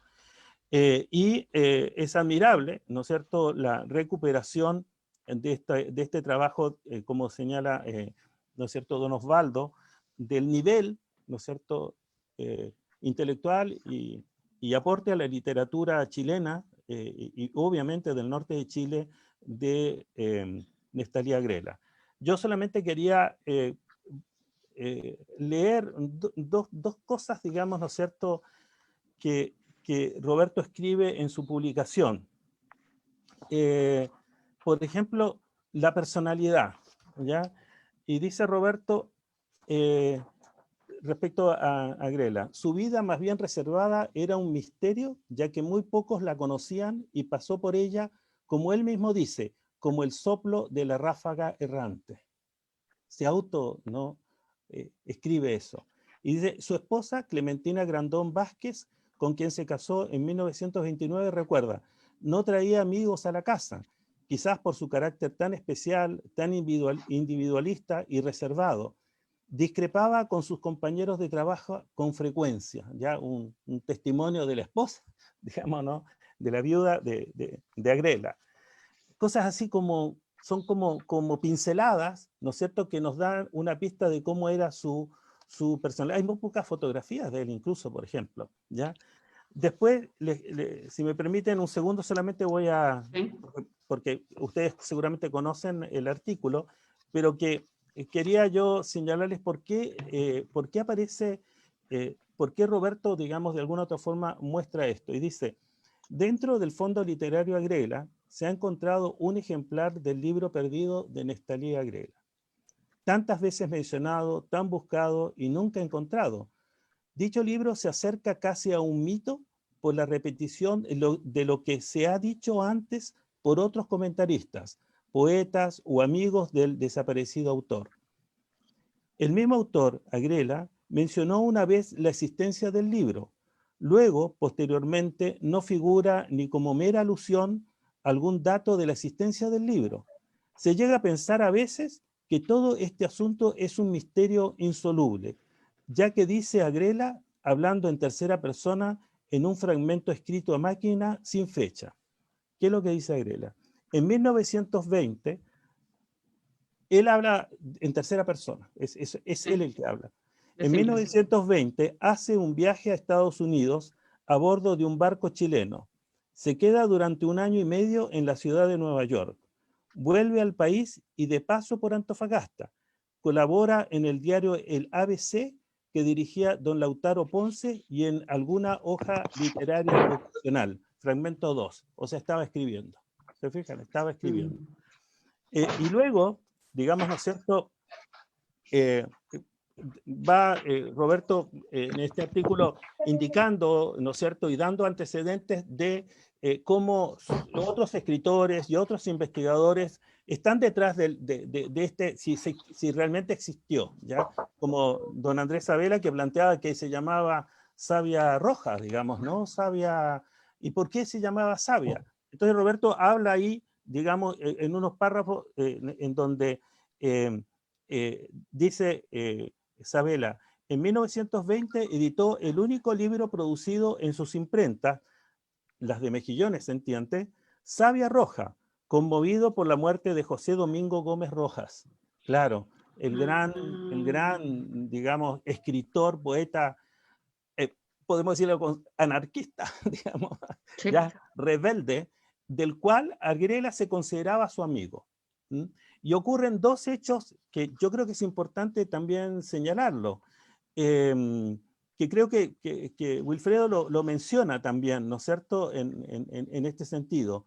Es admirable, ¿no es cierto?, la recuperación de este trabajo, como señala, ¿no es cierto?, don Osvaldo, del nivel, ¿no es cierto?, intelectual y aporte a la literatura chilena y obviamente del norte de Chile de Neftalí Agrela. Yo solamente quería leer dos cosas, digamos, ¿no es cierto?, que Roberto escribe en su publicación. Por ejemplo, la personalidad, ¿ya? Y dice Roberto, respecto a Agrela, su vida más bien reservada era un misterio, ya que muy pocos la conocían y pasó por ella, como él mismo dice, como el soplo de la ráfaga errante. Se ¿no? Escribe eso. Y dice, su esposa, Clementina Grandón Vázquez, con quien se casó en 1929, recuerda, no traía amigos a la casa, quizás por su carácter tan especial, tan individualista y reservado. Discrepaba con sus compañeros de trabajo con frecuencia, ya un testimonio de la esposa, digamos, ¿no?, de la viuda de Agrela. Cosas así son como pinceladas, ¿no es cierto?, que nos dan una pista de cómo era su personalidad. Hay muy pocas fotografías de él incluso, por ejemplo, ¿ya? Después, si me permiten un segundo, solamente voy a... ¿Sí? Porque ustedes seguramente conocen el artículo, pero que quería yo señalarles por qué aparece, por qué Roberto, digamos, de alguna otra forma muestra esto. Y dice, dentro del Fondo Literario Agrela se ha encontrado un ejemplar del libro perdido de Neftalí Agrela. tantas veces mencionado, tan buscado y nunca encontrado. Dicho libro se acerca casi a un mito por la repetición de lo que se ha dicho antes por otros comentaristas, poetas o amigos del desaparecido autor. El mismo autor, Agrela, mencionó una vez la existencia del libro. Luego, posteriormente, no figura ni como mera alusión algún dato de la existencia del libro. Se llega a pensar a veces que todo este asunto es un misterio insoluble, ya que dice Agrela, hablando en tercera persona, en un fragmento escrito a máquina sin fecha. ¿Qué es lo que dice Agrela? En 1920, él habla en tercera persona, es él el que habla. En 1920 hace un viaje a Estados Unidos a bordo de un barco chileno. Se queda durante 1 año y medio en la ciudad de Nueva York. Vuelve al país y de paso por Antofagasta. Colabora en el diario El ABC que dirigía don Lautaro Ponce y en alguna hoja literaria ocasional, fragmento 2, o sea, estaba escribiendo. ¿Se fijan? Estaba escribiendo. Y luego, digamos, ¿no es cierto?, va Roberto en este artículo indicando, ¿no es cierto?, y dando antecedentes de cómo los otros escritores y otros investigadores están detrás de este, si realmente existió, ¿ya? Como don Andrés Sabela, que planteaba que se llamaba savia roja, digamos, ¿no? Savia, ¿y por qué se llamaba savia? Entonces Roberto habla ahí, digamos, en unos párrafos en donde dice Sabela, en 1920 editó el único libro producido en sus imprentas, las de Mejillones, ¿se entiende? Savia Roja, conmovido por la muerte de José Domingo Gómez Rojas. Claro, el gran, digamos, escritor, poeta, podemos decirlo anarquista, digamos, sí, ya rebelde, del cual Agrela se consideraba su amigo. ¿Mm? Y ocurren 2 hechos que yo creo que es importante también señalarlo, que creo que Wilfredo lo menciona también, ¿no es cierto?, en este sentido.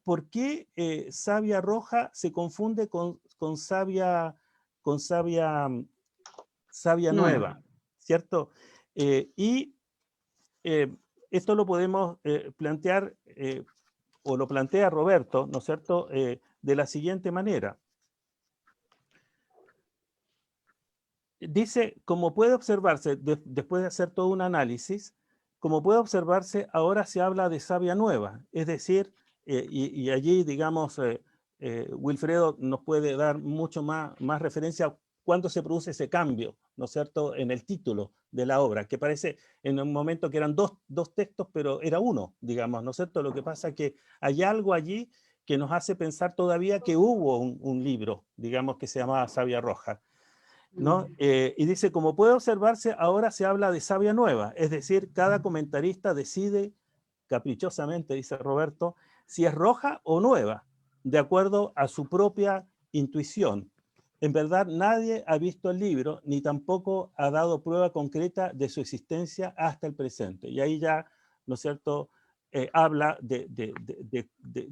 ¿Por qué savia roja se confunde con savia nueva? ¿Cierto? Esto lo podemos plantear, o lo plantea Roberto, ¿no es cierto?, de la siguiente manera. Dice, como puede observarse, después de hacer todo un análisis, como puede observarse, ahora se habla de savia nueva, es decir, y allí, digamos, Wilfredo nos puede dar mucho más referencia a cuándo se produce ese cambio, ¿no es cierto?, en el título de la obra, que parece en un momento que eran dos textos, pero era uno, digamos, ¿no es cierto? Lo que pasa es que hay algo allí que nos hace pensar todavía que hubo un libro, digamos, que se llamaba Savia Roja, ¿no? Y dice, como puede observarse, ahora se habla de savia nueva, es decir, cada comentarista decide caprichosamente, dice Roberto, si es roja o nueva, de acuerdo a su propia intuición. En verdad, nadie ha visto el libro, ni tampoco ha dado prueba concreta de su existencia hasta el presente. Y ahí ya, ¿no es cierto?, habla de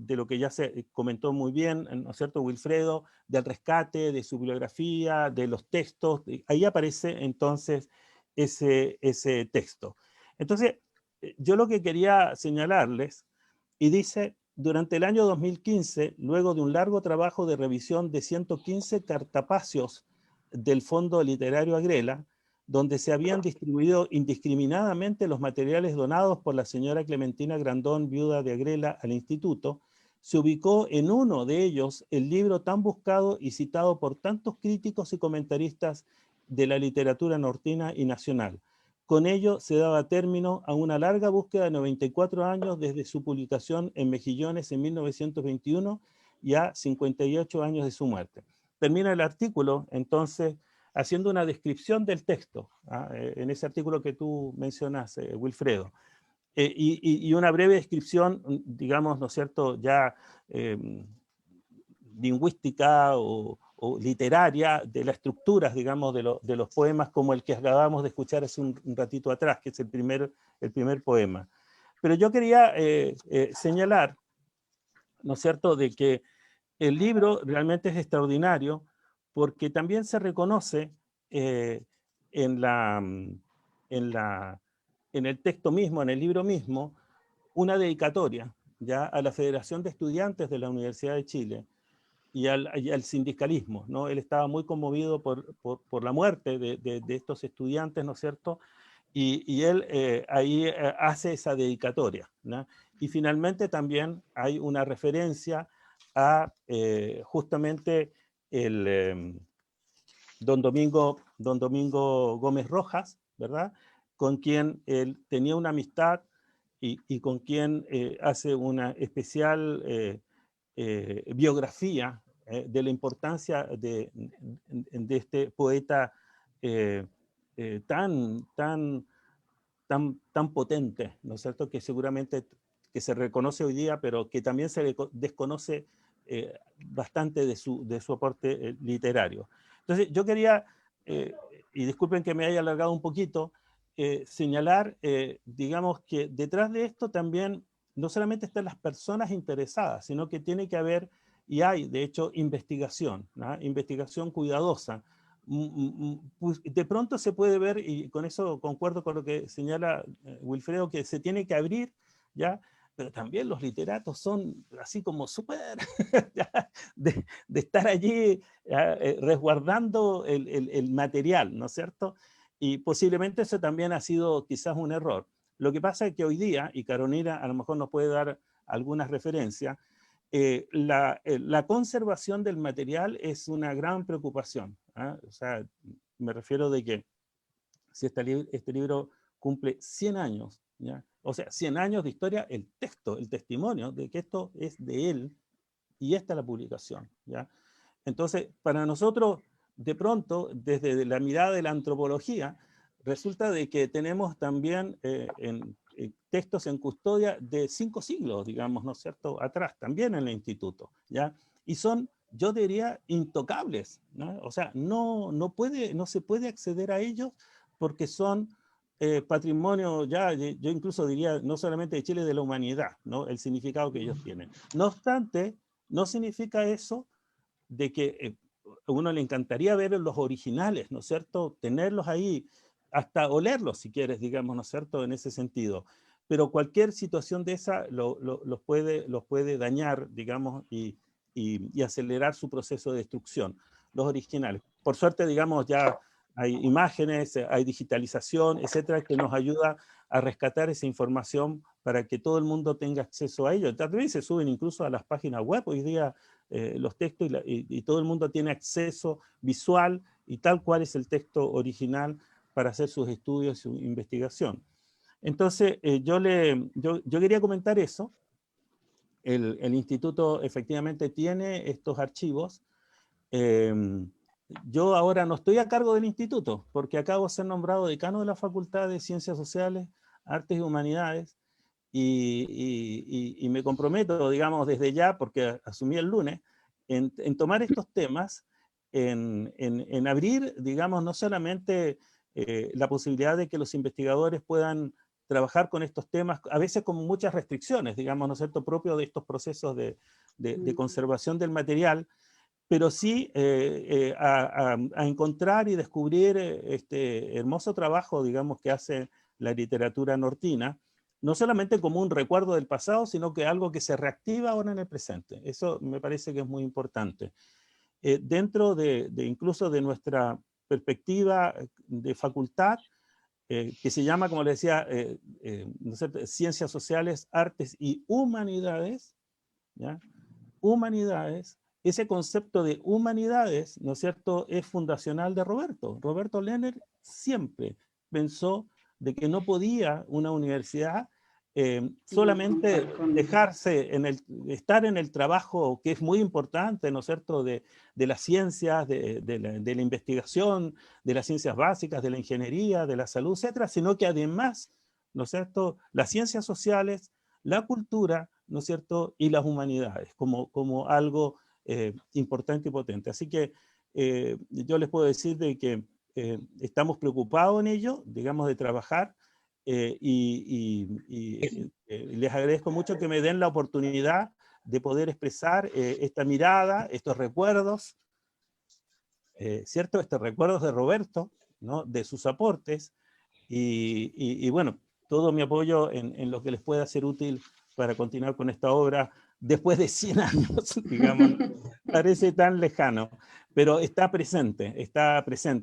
lo que ya se comentó muy bien, ¿no es cierto?, Wilfredo, del rescate, de su bibliografía, de los textos. Ahí aparece entonces ese texto. Entonces, yo lo que quería señalarles, y dice, durante el año 2015, luego de un largo trabajo de revisión de 115 cartapacios del Fondo Literario Agrela, donde se habían distribuido indiscriminadamente los materiales donados por la señora Clementina Grandón, viuda de Agrela, al instituto, se ubicó en uno de ellos el libro tan buscado y citado por tantos críticos y comentaristas de la literatura nortina y nacional. Con ello se daba término a una larga búsqueda de 94 años desde su publicación en Mejillones en 1921 y a 58 años de su muerte. Termina el artículo, entonces, haciendo una descripción del texto, en ese artículo que tú mencionas, Wilfredo, y una breve descripción, digamos, ¿no es cierto?, ya lingüística o literaria de las estructuras, digamos, de los poemas, como el que acabamos de escuchar hace un ratito atrás, que es el primer poema. Pero yo quería señalar, ¿no es cierto?, de que el libro realmente es extraordinario porque también se reconoce en el texto mismo, en el libro mismo, una dedicatoria ya a la Federación de Estudiantes de la Universidad de Chile y al sindicalismo, ¿no? Él estaba muy conmovido por la muerte de estos estudiantes, ¿no es cierto? Y él ahí hace esa dedicatoria, ¿no? Y finalmente también hay una referencia a justamente el don Domingo Gómez Rojas, ¿verdad? Con quien él tenía una amistad y con quien hace una especial biografía de la importancia de este poeta tan potente, ¿no es cierto? Que seguramente que se reconoce hoy día, pero que también se desconoce bastante de su aporte literario. Entonces, yo quería, y disculpen que me haya alargado un poquito, señalar, digamos, que detrás de esto también no solamente están las personas interesadas, sino que tiene que haber, y hay, de hecho, investigación, ¿no? Investigación cuidadosa. Pues de pronto se puede ver, y con eso concuerdo con lo que señala Wilfredo, que se tiene que abrir, ¿ya? Pero también los literatos son así como súper de estar allí resguardando el material, ¿no es cierto? Y posiblemente eso también ha sido quizás un error. Lo que pasa es que hoy día, y Carolina a lo mejor nos puede dar algunas referencias, la conservación del material es una gran preocupación. ¿Eh? O sea, me refiero de que si este libro cumple 100 años, ¿ya? O sea, 100 años de historia, el texto, el testimonio de que esto es de él y esta es la publicación, ¿ya? Entonces, para nosotros, de pronto, desde la mirada de la antropología, resulta de que tenemos también textos en custodia de 5 siglos, digamos, ¿no es cierto?, atrás, también en el instituto, ¿ya? Y son, yo diría, intocables, ¿no? O sea, no se puede acceder a ellos porque son patrimonio, ya, yo incluso diría, no solamente de Chile, de la humanidad, ¿no? El significado que ellos tienen. No obstante, no significa eso de que a uno le encantaría ver los originales, ¿no es cierto? Tenerlos ahí, hasta olerlos si quieres, digamos, ¿no es cierto? En ese sentido. Pero cualquier situación de esa los puede dañar, digamos, y acelerar su proceso de destrucción, los originales. Por suerte, digamos, ya hay imágenes, hay digitalización, etcétera, que nos ayuda a rescatar esa información para que todo el mundo tenga acceso a ello. También se suben incluso a las páginas web hoy día los textos y todo el mundo tiene acceso visual y tal cual es el texto original para hacer sus estudios y su investigación. Entonces, yo quería comentar eso. El instituto efectivamente tiene estos archivos. Yo ahora no estoy a cargo del instituto porque acabo de ser nombrado decano de la Facultad de Ciencias Sociales, Artes y Humanidades y me comprometo, digamos, desde ya, porque asumí el lunes, en tomar estos temas, en abrir, digamos, no solamente la posibilidad de que los investigadores puedan trabajar con estos temas, a veces con muchas restricciones, digamos, ¿no es cierto?, propio de estos procesos de conservación del material, pero sí a encontrar y descubrir este hermoso trabajo, digamos, que hace la literatura nortina, no solamente como un recuerdo del pasado, sino que algo que se reactiva ahora en el presente. Eso me parece que es muy importante. Dentro incluso de nuestra perspectiva de facultad, que se llama, como le decía, ¿no sé, Ciencias Sociales, Artes y Humanidades, ¿ya? Humanidades, ese concepto de humanidades, ¿no es cierto?, es fundacional de Roberto. Roberto Lerner siempre pensó de que no podía una universidad solamente dejarse estar en el trabajo que es muy importante, ¿no es cierto?, de las ciencias, de la investigación, de las ciencias básicas, de la ingeniería, de la salud, etcétera, sino que además, ¿no es cierto?, las ciencias sociales, la cultura, ¿no es cierto?, y las humanidades, como algo importante y potente. Así que yo les puedo decir de que estamos preocupados en ello, digamos, de trabajar, les agradezco mucho que me den la oportunidad de poder expresar esta mirada, estos recuerdos. ¿cierto? Recuerdos de Roberto, ¿no? De sus aportes, y bueno, todo mi apoyo en lo que les pueda ser útil para continuar con esta obra después de 100 años, digamos. Parece tan lejano, pero está presente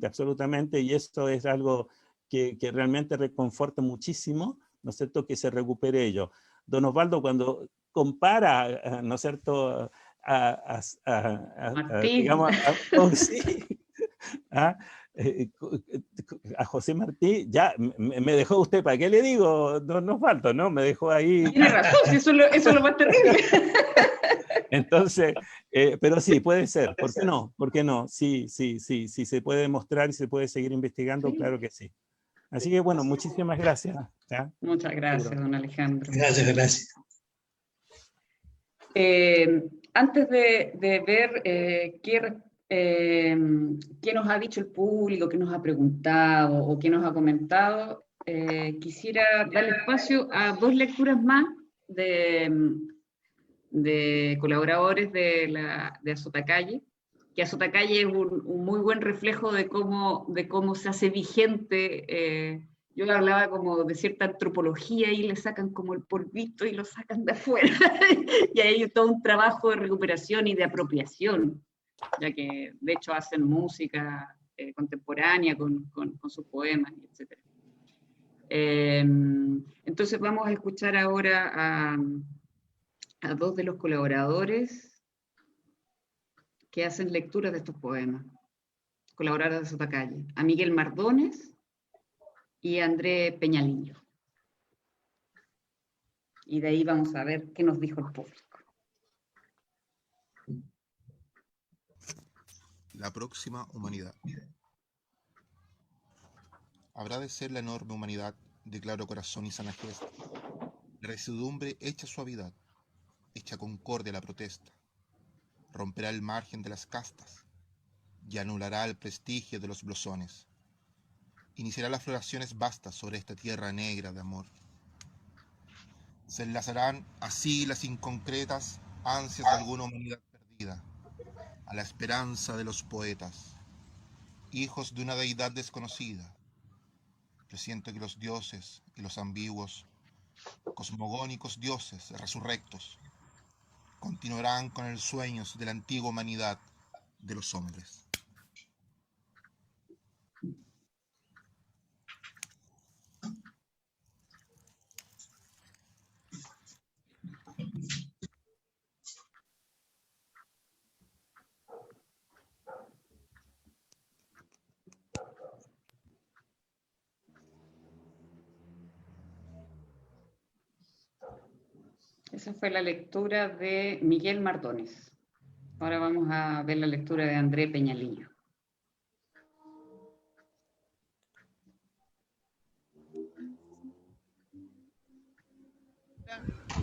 absolutamente, y esto es algo que realmente reconforta muchísimo, ¿no es cierto?, que se recupere ello. Don Osvaldo, cuando compara, ¿no es cierto?, Martín. digamos, sí, a José Martí, ya me dejó usted, ¿para qué le digo, don Osvaldo? ¿No? Me dejó ahí. Tiene razón, si eso es lo más terrible. Entonces, pero sí, puede ser. ¿Por qué no? ¿Por qué no? Sí, se puede demostrar y se puede seguir investigando, Sí. claro que sí. Así que bueno, muchísimas gracias. ¿Ya? Muchas gracias, don Alejandro. Gracias. Antes de ver qué nos ha dicho el público, qué nos ha preguntado o qué nos ha comentado, quisiera darle espacio a 2 lecturas más de colaboradores de Azotacalle, que Azotacalle es un muy buen reflejo de cómo se hace vigente. Yo hablaba como de cierta antropología y le sacan como el polvito y lo sacan de afuera. Y hay todo un trabajo de recuperación y de apropiación, ya que de hecho hacen música contemporánea con sus poemas, etc. Entonces vamos a escuchar ahora a 2 de los colaboradores que hacen lectura de estos poemas, colaboradores de Azotacalle, a Miguel Mardones y a André Peñaliño. Y de ahí vamos a ver qué nos dijo el público. La próxima humanidad. Habrá de ser la enorme humanidad de claro corazón y sana gesta, la residumbre hecha suavidad, hecha concordia la protesta, romperá el margen de las castas y anulará el prestigio de los blosones, iniciará las floraciones vastas sobre esta tierra negra de amor. Se enlazarán así las inconcretas ansias de alguna humanidad perdida, a la esperanza de los poetas, hijos de una deidad desconocida. Presiento que los dioses y los ambiguos, cosmogónicos dioses resurrectos, continuarán con el sueño de la antigua humanidad de los hombres. Esa fue la lectura de Miguel Mardones. Ahora vamos a ver la lectura de André Peñaliño.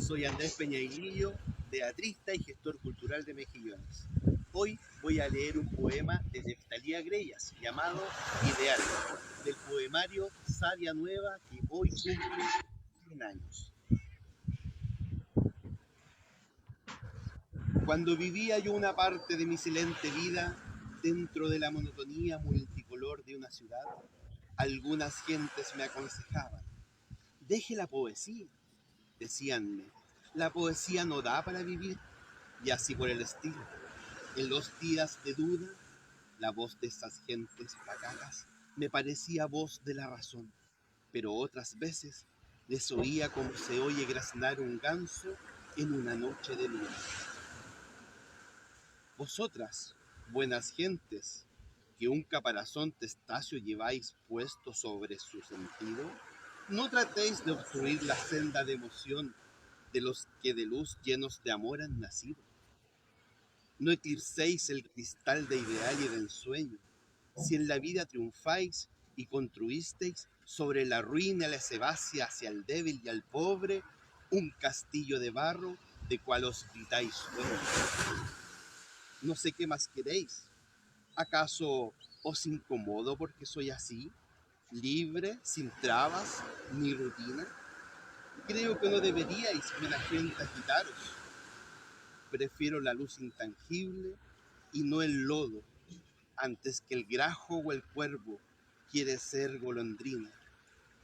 Soy Andrés Peñaliño, teatrista y gestor cultural de Mejillones. Hoy voy a leer un poema de Neftalí Grellas llamado Ideal, del poemario Savia Nueva, que hoy cumple 100 años. Cuando vivía yo una parte de mi silente vida dentro de la monotonía multicolor de una ciudad, algunas gentes me aconsejaban: deje la poesía, decíanme, la poesía no da para vivir, y así por el estilo. En los días de duda, la voz de esas gentes pagadas me parecía voz de la razón, pero otras veces les oía como se oye graznar un ganso en una noche de luna. Vosotras, buenas gentes, que un caparazón testáceo lleváis puesto sobre su sentido, no tratéis de obstruir la senda de emoción de los que de luz llenos de amor han nacido. No eclipséis el cristal de ideal y de ensueño, si en la vida triunfáis y construisteis sobre la ruina y la sebacia hacia el débil y al pobre un castillo de barro de cual os gritáis sueño. No sé qué más queréis. ¿Acaso os incomodo porque soy así, libre, sin trabas ni rutina? Creo que no deberíais, buena gente, agitaros. Prefiero la luz intangible y no el lodo, antes que el grajo o el cuervo quiere ser golondrina.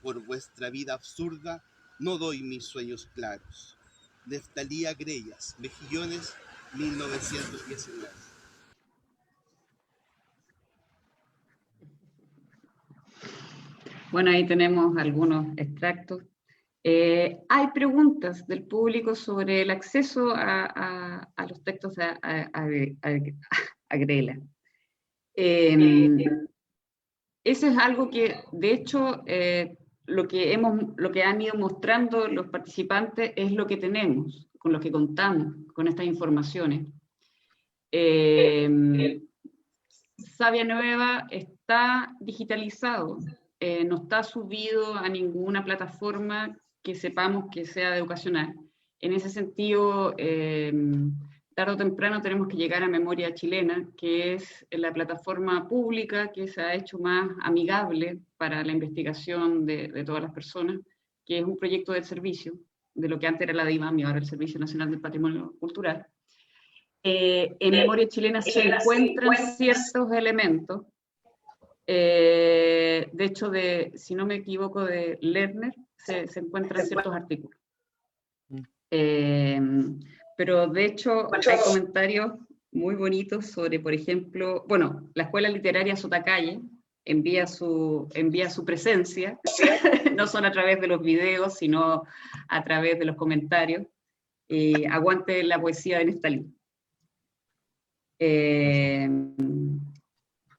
Por vuestra vida absurda no doy mis sueños claros. Neftalí Agrellas, Mejillones, 1919. Bueno, ahí tenemos algunos extractos. Hay preguntas del público sobre el acceso a los textos a Grela. Eso es algo que, de hecho, lo que han ido mostrando los participantes es lo que tenemos, con lo que contamos, con estas informaciones. Sabia Nueva está digitalizado, no está subido a ninguna plataforma que sepamos que sea educacional. En ese sentido, tarde o temprano tenemos que llegar a Memoria Chilena, que es la plataforma pública que se ha hecho más amigable para la investigación de todas las personas, que es un proyecto del servicio, de lo que antes era la DIVAM y ahora el Servicio Nacional del Patrimonio Cultural. En Memoria Chilena se encuentran ciertos elementos, de hecho, si no me equivoco, de Lerner, se encuentran ciertos artículos. Pero de hecho hay comentarios muy bonitos sobre, por ejemplo, bueno, la Escuela Literaria Sotacalle envía su presencia, no solo a través de los videos, sino a través de los comentarios. Aguante la poesía de Neftalí.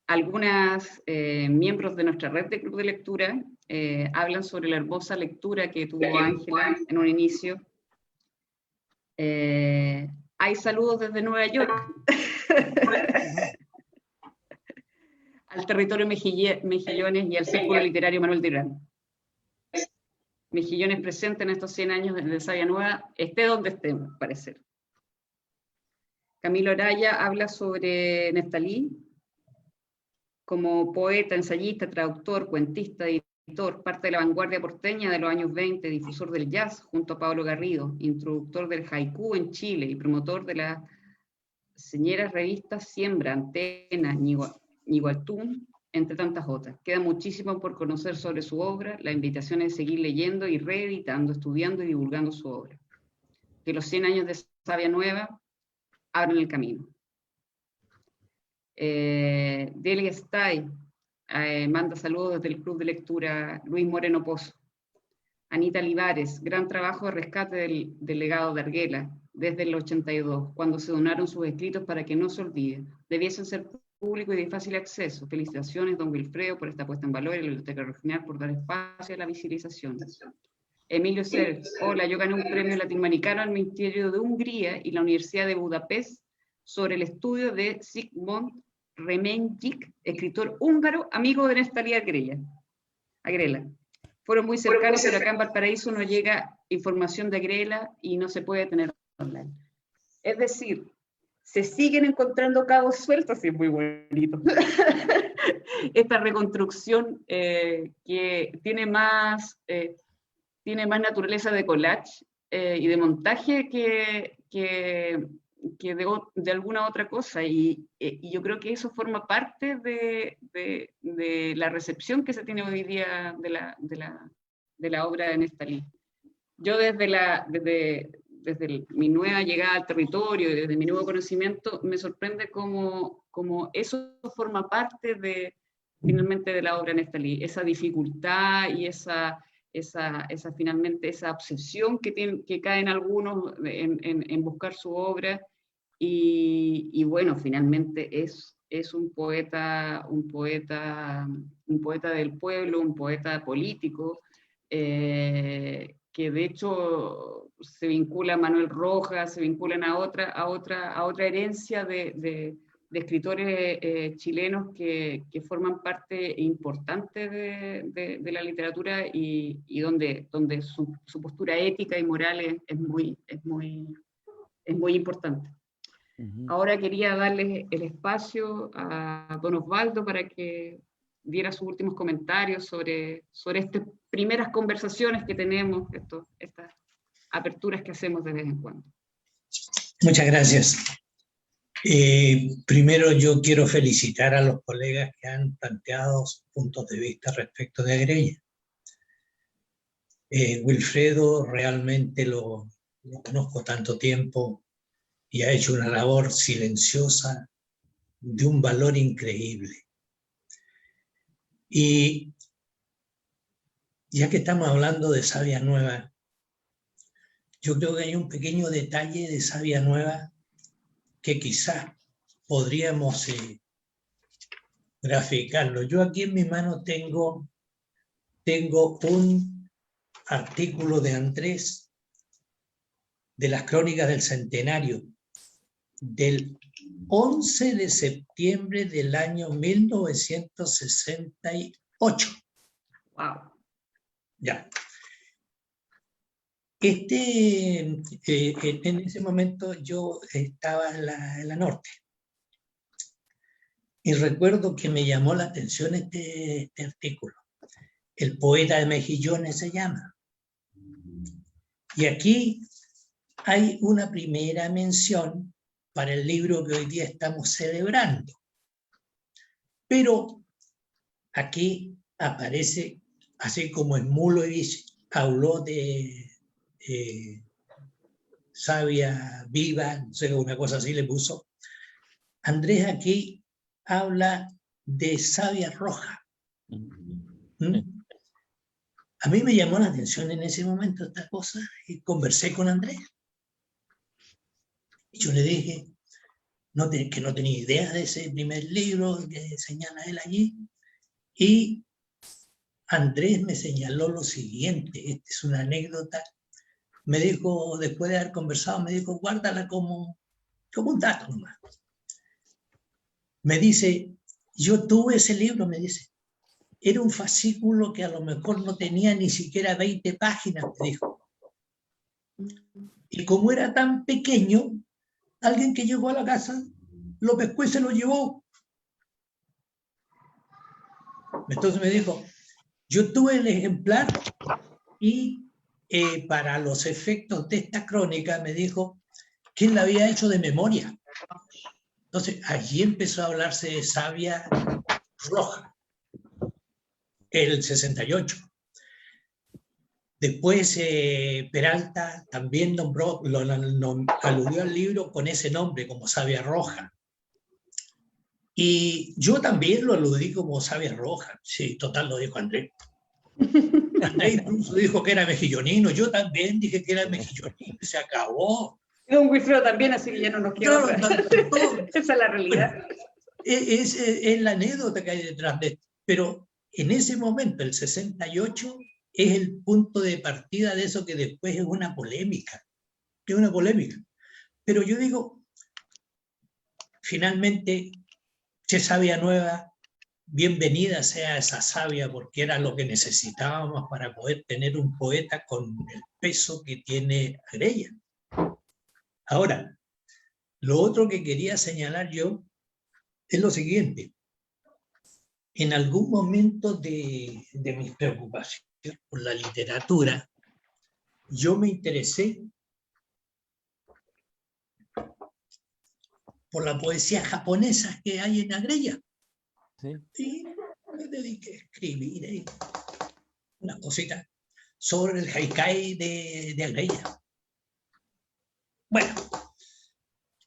Algunas miembros de nuestra red de Club de Lectura hablan sobre la hermosa lectura que tuvo Ángela en un inicio. Hay saludos desde Nueva York al territorio Mejillones y al Círculo Literario Manuel Durán. Mejillones presente en estos 100 años de Sabia Nueva, esté donde esté, parecer. Camilo Araya habla sobre Neftalí como poeta, ensayista, traductor, cuentista, editor, parte de la vanguardia porteña de los años 20, difusor del jazz junto a Pablo Garrido, introductor del haiku en Chile y promotor de las señeras revistas Siembra, Antena, Ñigualtún, entre tantas otras. Queda muchísimo por conocer sobre su obra, la invitación es seguir leyendo y reeditando, estudiando y divulgando su obra. Que los 100 años de Sabia Nueva abran el camino. Delia Stay manda saludos desde el Club de Lectura Luis Moreno Pozo. Anita Olivares, gran trabajo de rescate del legado de Arguela desde el 82, cuando se donaron sus escritos para que no se olvide. Debiesen ser público y de fácil acceso. Felicitaciones, don Wilfredo, por esta puesta en valor y la Biblioteca Regional por dar espacio a la visibilización. Emilio Ser, hola, yo gané un premio latinoamericano al Ministerio de Hungría y la Universidad de Budapest sobre el estudio de Zsigmond Remengyik, escritor húngaro, amigo de Neftalí Agrela. Fueron muy cercanos, pero acá en Valparaíso no llega información de Agrela y no se puede tener online. Es decir, se siguen encontrando cabos sueltos, y es muy bonito. Esta reconstrucción que tiene más naturaleza de collage y de montaje que de alguna otra cosa, y yo creo que eso forma parte de la recepción que se tiene hoy día de la obra de Neftalí. Yo desde mi nueva llegada al territorio y desde mi nuevo conocimiento, me sorprende cómo eso forma parte finalmente de la obra de Neftalí, esa dificultad y finalmente esa obsesión que caen algunos en buscar su obra, y bueno, finalmente es un poeta del pueblo, un poeta político, que de hecho se vincula a Manuel Rojas, se vinculan a otra herencia de escritores chilenos que forman parte importante de la literatura y donde su postura ética y moral es muy importante. Ahora quería darle el espacio a don Osvaldo para que diera sus últimos comentarios sobre estas primeras conversaciones que tenemos, estas aperturas que hacemos de vez en cuando. Muchas gracias. Primero yo quiero felicitar a los colegas que han planteado sus puntos de vista respecto de Agrella. Wilfredo realmente lo conozco tanto tiempo y ha hecho una labor silenciosa de un valor increíble. Y ya que estamos hablando de Savia Nueva, yo creo que hay un pequeño detalle de Savia Nueva que quizás podríamos graficarlo. Yo aquí en mi mano tengo un artículo de Andrés de las Crónicas del Centenario del 11 de septiembre del año 1968. Wow. Ya. En ese momento yo estaba en la norte. Y recuerdo que me llamó la atención este artículo. El poeta de Mejillones se llama. Y aquí hay una primera mención para el libro que hoy día estamos celebrando. Pero aquí aparece, así como Smulovich habló de savia viva, no sé, una cosa así le puso, Andrés aquí habla de savia roja. ¿Mm? A mí me llamó la atención en ese momento esta cosa y conversé con Andrés. Y yo le dije que no tenía idea de ese primer libro que señala él allí. Y Andrés me señaló lo siguiente, esta es una anécdota. Me dijo, después de haber conversado, me dijo, guárdala como un dato nomás. Me dice, yo tuve ese libro, me dice. Era un fascículo que a lo mejor no tenía ni siquiera 20 páginas, me dijo. Y como era tan pequeño, alguien que llegó a la casa lo pescó y se lo llevó. Entonces me dijo, yo tuve el ejemplar y para los efectos de esta crónica me dijo que él la había hecho de memoria. Entonces allí empezó a hablarse de savia roja, el 68. Después Peralta también aludió al libro con ese nombre, como savia roja. Y yo también lo aludí como savia roja. Sí, total, lo dijo Andrés. Andrés incluso dijo que era mejillonino. Yo también dije que era mejillonino. Se acabó. Y don Wilfredo también, así que ya no nos queda. Claro, esa es la realidad. Bueno, es la anécdota que hay detrás de esto. Pero en ese momento, el 68, es el punto de partida de eso que después es una polémica. Es una polémica. Pero yo digo, finalmente, che savia nueva, bienvenida sea esa savia, porque era lo que necesitábamos para poder tener un poeta con el peso que tiene Agrella. Ahora, lo otro que quería señalar yo es lo siguiente. En algún momento de mis preocupaciones por la literatura, yo me interesé por la poesía japonesa que hay en Agrella. ¿Sí? Y me dediqué a escribir unas cositas sobre el haikai de Agrella. Bueno,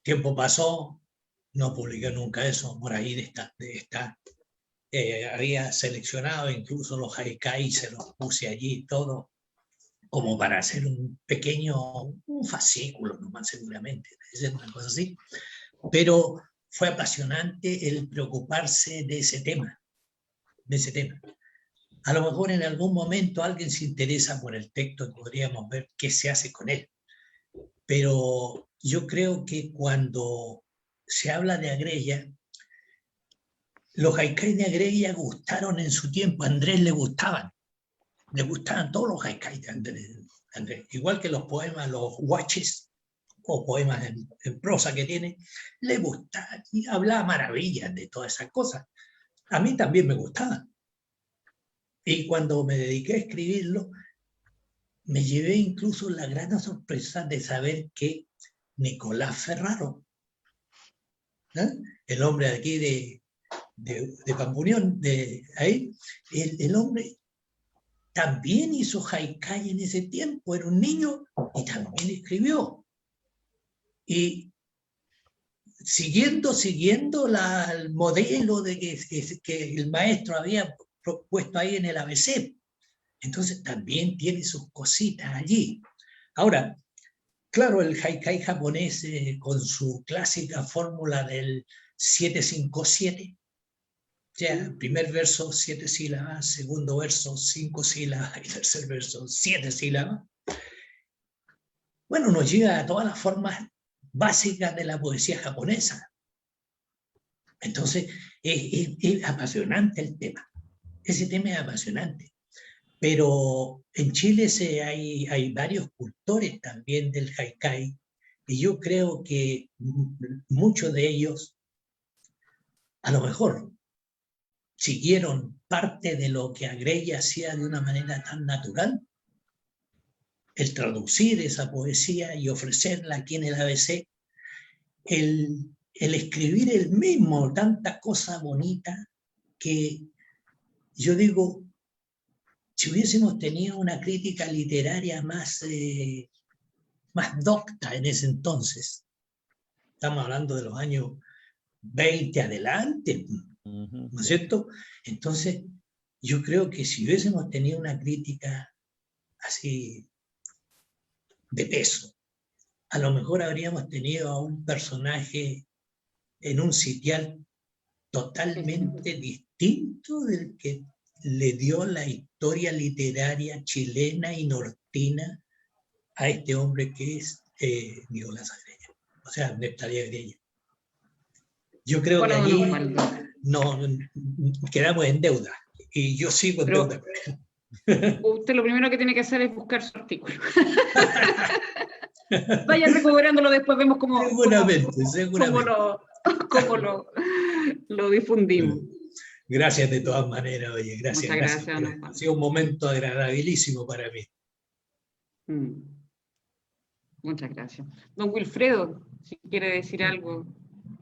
tiempo pasó, no publiqué nunca eso, por ahí había seleccionado incluso los haikai, se los puse allí todo, como para hacer un fascículo nomás seguramente, una cosa así. Pero fue apasionante el preocuparse de ese tema. A lo mejor en algún momento alguien se interesa por el texto y podríamos ver qué se hace con él. Pero yo creo que cuando se habla de Agrella, los haikai de Agrella gustaron en su tiempo, a Andrés le gustaban todos los haikai de Andrés, igual que los poemas, los guaches, o poemas en prosa que tiene, le gustaba y hablaba maravillas de todas esas cosas. A mí también me gustaban. Y cuando me dediqué a escribirlo, me llevé incluso la gran sorpresa de saber que Nicolás Ferraro ¿no? El hombre de aquí de Pampunión, de ahí, el hombre también hizo haikai en ese tiempo, era un niño y también escribió. Y siguiendo el modelo de que el maestro había propuesto ahí en el ABC. Entonces también tiene sus cositas allí. Ahora, claro, el haikai japonés con su clásica fórmula del 7-5-7, o sea, primer verso 7 sílabas, segundo verso 5 sílabas y tercer verso 7 sílabas. Bueno, nos llega a todas las formas básicas de la poesía japonesa. Entonces, es apasionante el tema. Ese tema es apasionante. Pero en Chile hay varios cultores también del haikai, y yo creo que muchos de ellos, a lo mejor, siguieron parte de lo que Agrella hacía de una manera tan natural, el traducir esa poesía y ofrecerla aquí en el ABC, el escribir el mismo, tanta cosa bonita, que yo digo, si hubiésemos tenido una crítica literaria más docta en ese entonces, estamos hablando de los años 20 adelante, ¿no es cierto? Entonces, yo creo que si hubiésemos tenido una crítica así de peso, a lo mejor habríamos tenido a un personaje en un sitial totalmente distinto del que le dio la historia literaria chilena y nortina a este hombre que es Nicolás Agrella, o sea, Neftalí Agrella. Yo creo que allí no quedamos en deuda, y yo sigo en deuda. Usted lo primero que tiene que hacer es buscar su artículo. Vaya recuperándolo, después vemos cómo lo difundimos. Gracias de todas maneras, oye, gracias. Muchas gracias. Ha sido un momento agradabilísimo para mí. Muchas gracias. Don Wilfredo, si quiere decir algo.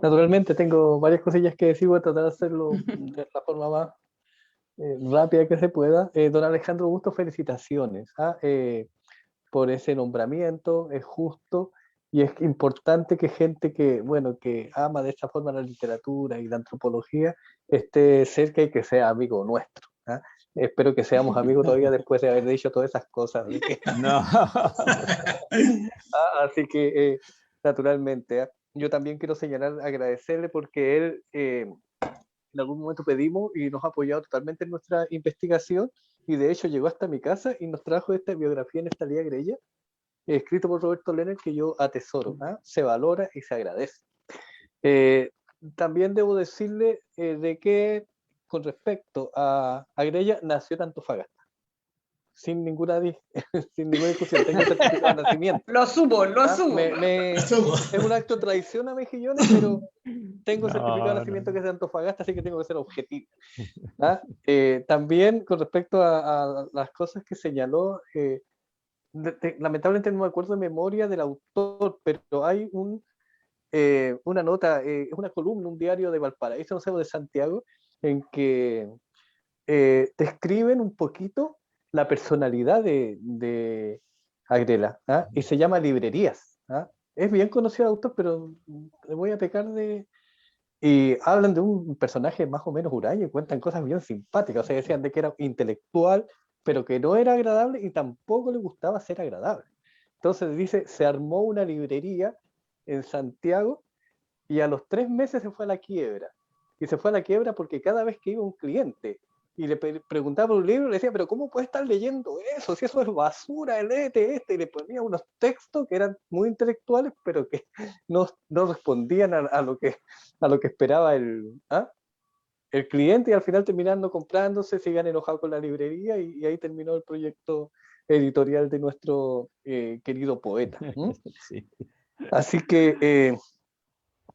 Naturalmente, tengo varias cosillas que decir, voy a tratar de hacerlo de la forma más rápida que se pueda. Don Alejandro Augusto, felicitaciones por ese nombramiento, es justo, y es importante que gente que ama de esta forma la literatura y la antropología esté cerca y que sea amigo nuestro. Espero que seamos amigos todavía después de haber dicho todas esas cosas. No. Así que, naturalmente, yo también quiero señalar, agradecerle, porque él en algún momento pedimos y nos ha apoyado totalmente en nuestra investigación, y de hecho llegó hasta mi casa y nos trajo esta biografía en Neftalí Agrella, escrito por Roberto Lerner, que yo atesoro. Se valora y se agradece. También debo decirle de que con respecto a Agrella, nació en Antofagasta, sin ninguna discusión. Tengo certificado de nacimiento. Lo asumo. Es un acto de traición a Mejillones, pero tengo certificado de nacimiento que es de Antofagasta, así que tengo que ser objetivo. También con respecto a las cosas que señaló, lamentablemente no me acuerdo de memoria del autor, pero hay una nota, una columna, un diario de Valparaíso, no sé, de Santiago, en que describen un poquito la personalidad de Agrella, y se llama Librerías. Es bien conocido el autor, pero le voy a pecar de... Y hablan de un personaje más o menos huraño y cuentan cosas bien simpáticas. O sea, decían de que era intelectual, pero que no era agradable y tampoco le gustaba ser agradable. Entonces dice, se armó una librería en Santiago y a los 3 meses se fue a la quiebra. Y se fue a la quiebra porque cada vez que iba un cliente y le preguntaba por un libro, le decía, pero ¿cómo puede estar leyendo eso? Si eso es basura, léete y le ponía unos textos que eran muy intelectuales, pero que no respondían a lo que esperaba el cliente, y al final terminando comprándose, se iban enojados con la librería, y ahí terminó el proyecto editorial de nuestro querido poeta. Sí. Así que,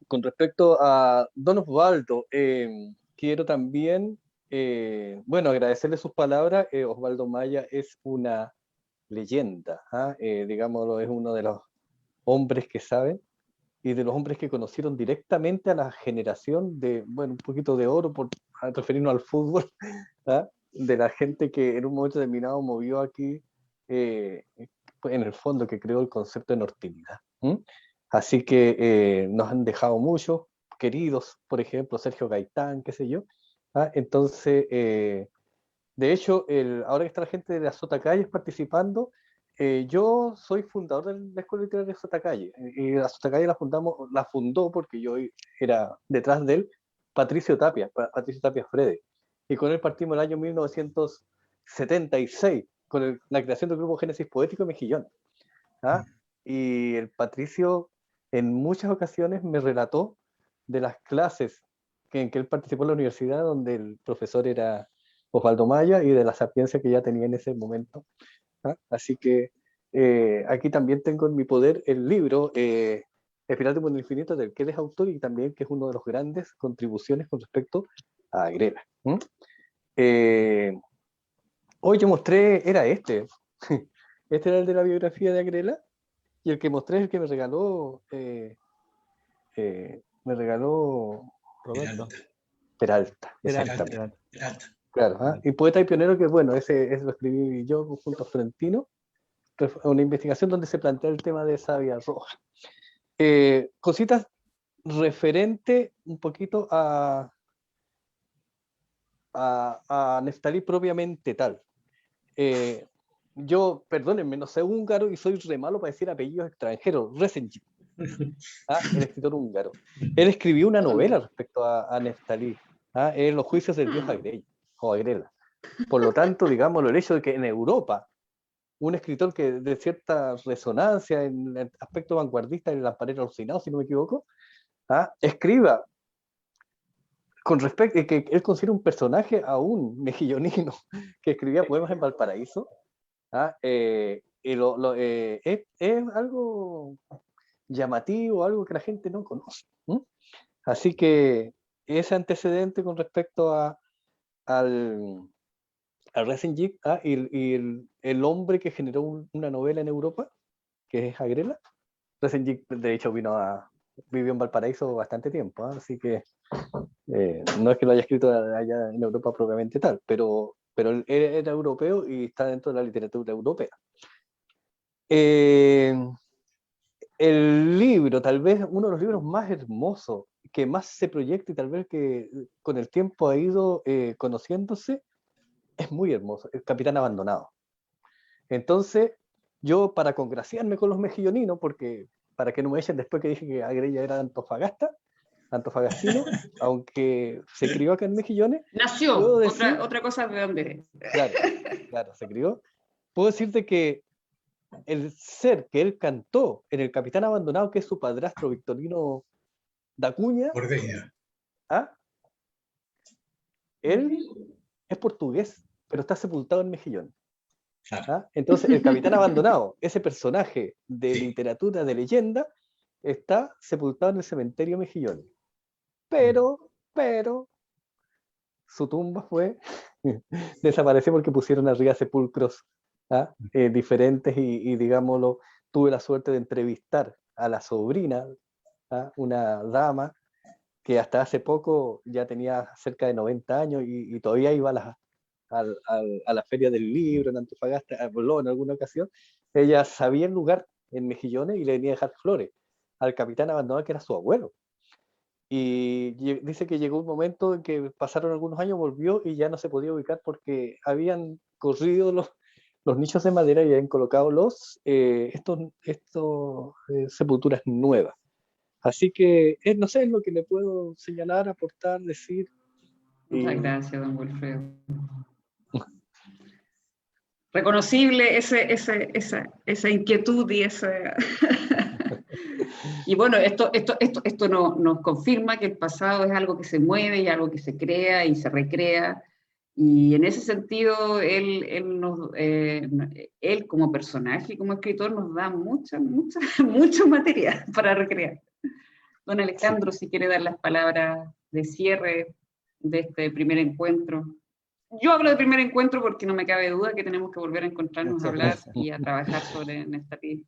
con respecto a Don Osvaldo, quiero también agradecerle sus palabras. Osvaldo Maya es una leyenda, digámoslo, es uno de los hombres que saben y de los hombres que conocieron directamente a la generación de, bueno, un poquito de oro, por referirnos al fútbol, ¿ah? De la gente que en un momento determinado movió aquí, en el fondo, que creó el concepto de nortinidad. Así que nos han dejado muchos queridos, por ejemplo, Sergio Gaitán, qué sé yo. Entonces, de hecho, ahora que está la gente de la Sotacalles participando, yo soy fundador de la Escuela Literaria de Sotacalle. Y la Sotacalle la fundó porque yo era detrás de él, Patricio Tapia Frede. Y con él partimos el año 1976, con la creación del grupo Génesis Poético de Mejillón. Y el Patricio en muchas ocasiones me relató de las clases en que él participó en la universidad, donde el profesor era Osvaldo Maya, y de la sapiencia que ya tenía en ese momento. Así que aquí también tengo en mi poder el libro Espiral de Mundo Infinito, del que él es autor, y también que es una de las grandes contribuciones con respecto a Agrela. Hoy yo mostré, era este era el de la biografía de Agrela, y el que mostré es el que me regaló Roberto. Peralta. Claro, y Poeta y Pionero, que bueno, ese lo escribí yo junto a Florentino, una investigación donde se plantea el tema de Savia Roja. Cositas referente un poquito a Neftalí propiamente tal. Yo, perdónenme, no sé húngaro y soy re malo para decir apellidos extranjeros. Resenji, el escritor húngaro. Él escribió una novela respecto a Neftalí, en Los juicios del dios Agrela. Por lo tanto, digámoslo, el hecho de que en Europa un escritor que de cierta resonancia en el aspecto vanguardista, en el Lamparero Alucinado, si no me equivoco, escriba con respecto, que él considera un personaje aún mejillonino, que escribía poemas en Valparaíso, es algo llamativo, algo que la gente no conoce. Así que ese antecedente con respecto al Resenjik, y el hombre que generó una novela en Europa, que es Agrela. Resenjik, de hecho, vivió en Valparaíso bastante tiempo, así que no es que lo haya escrito allá en Europa propiamente tal, pero él era europeo y está dentro de la literatura europea. El libro, tal vez uno de los libros más hermosos, que más se proyecta y tal vez que con el tiempo ha ido conociéndose, es muy hermoso, El Capitán Abandonado. Entonces, yo, para congraciarme con los mejilloninos, porque para que no me echen después que dije que Agrella era de antofagastino, aunque se crió acá en Mejillones. Nació, otra cosa de dónde eres. Claro, se crió. Puedo decirte que el ser que él cantó en El Capitán Abandonado, que es su padrastro Victorino Dacuña, él es portugués, pero está sepultado en Mejillones. Entonces, el Capitán Abandonado, ese personaje de literatura, de leyenda, está sepultado en el cementerio Mejillones. Pero su tumba desapareció porque pusieron arriba sepulcros diferentes, y digámoslo, tuve la suerte de entrevistar a la sobrina, una dama que hasta hace poco ya tenía cerca de 90 años y todavía iba a la feria del libro en Antofagasta, habló en alguna ocasión. Ella sabía el lugar en Mejillones y le venía a dejar flores al Capitán Abandonado, que era su abuelo. Y dice que llegó un momento en que pasaron algunos años, volvió y ya no se podía ubicar porque habían corrido los nichos de madera y habían colocado estos sepulturas nuevas. Así que no sé, es lo que le puedo señalar, aportar, decir. Muchas gracias, don Wilfredo. Reconocible esa inquietud y esa... Y bueno, esto nos confirma que el pasado es algo que se mueve y algo que se crea y se recrea. Y en ese sentido, él como personaje y como escritor nos da mucho material para recrear. Don Alejandro, si quiere dar las palabras de cierre de este primer encuentro. Yo hablo de primer encuentro porque no me cabe duda que tenemos que volver a encontrarnos, a hablar y a trabajar sobre Neftalí.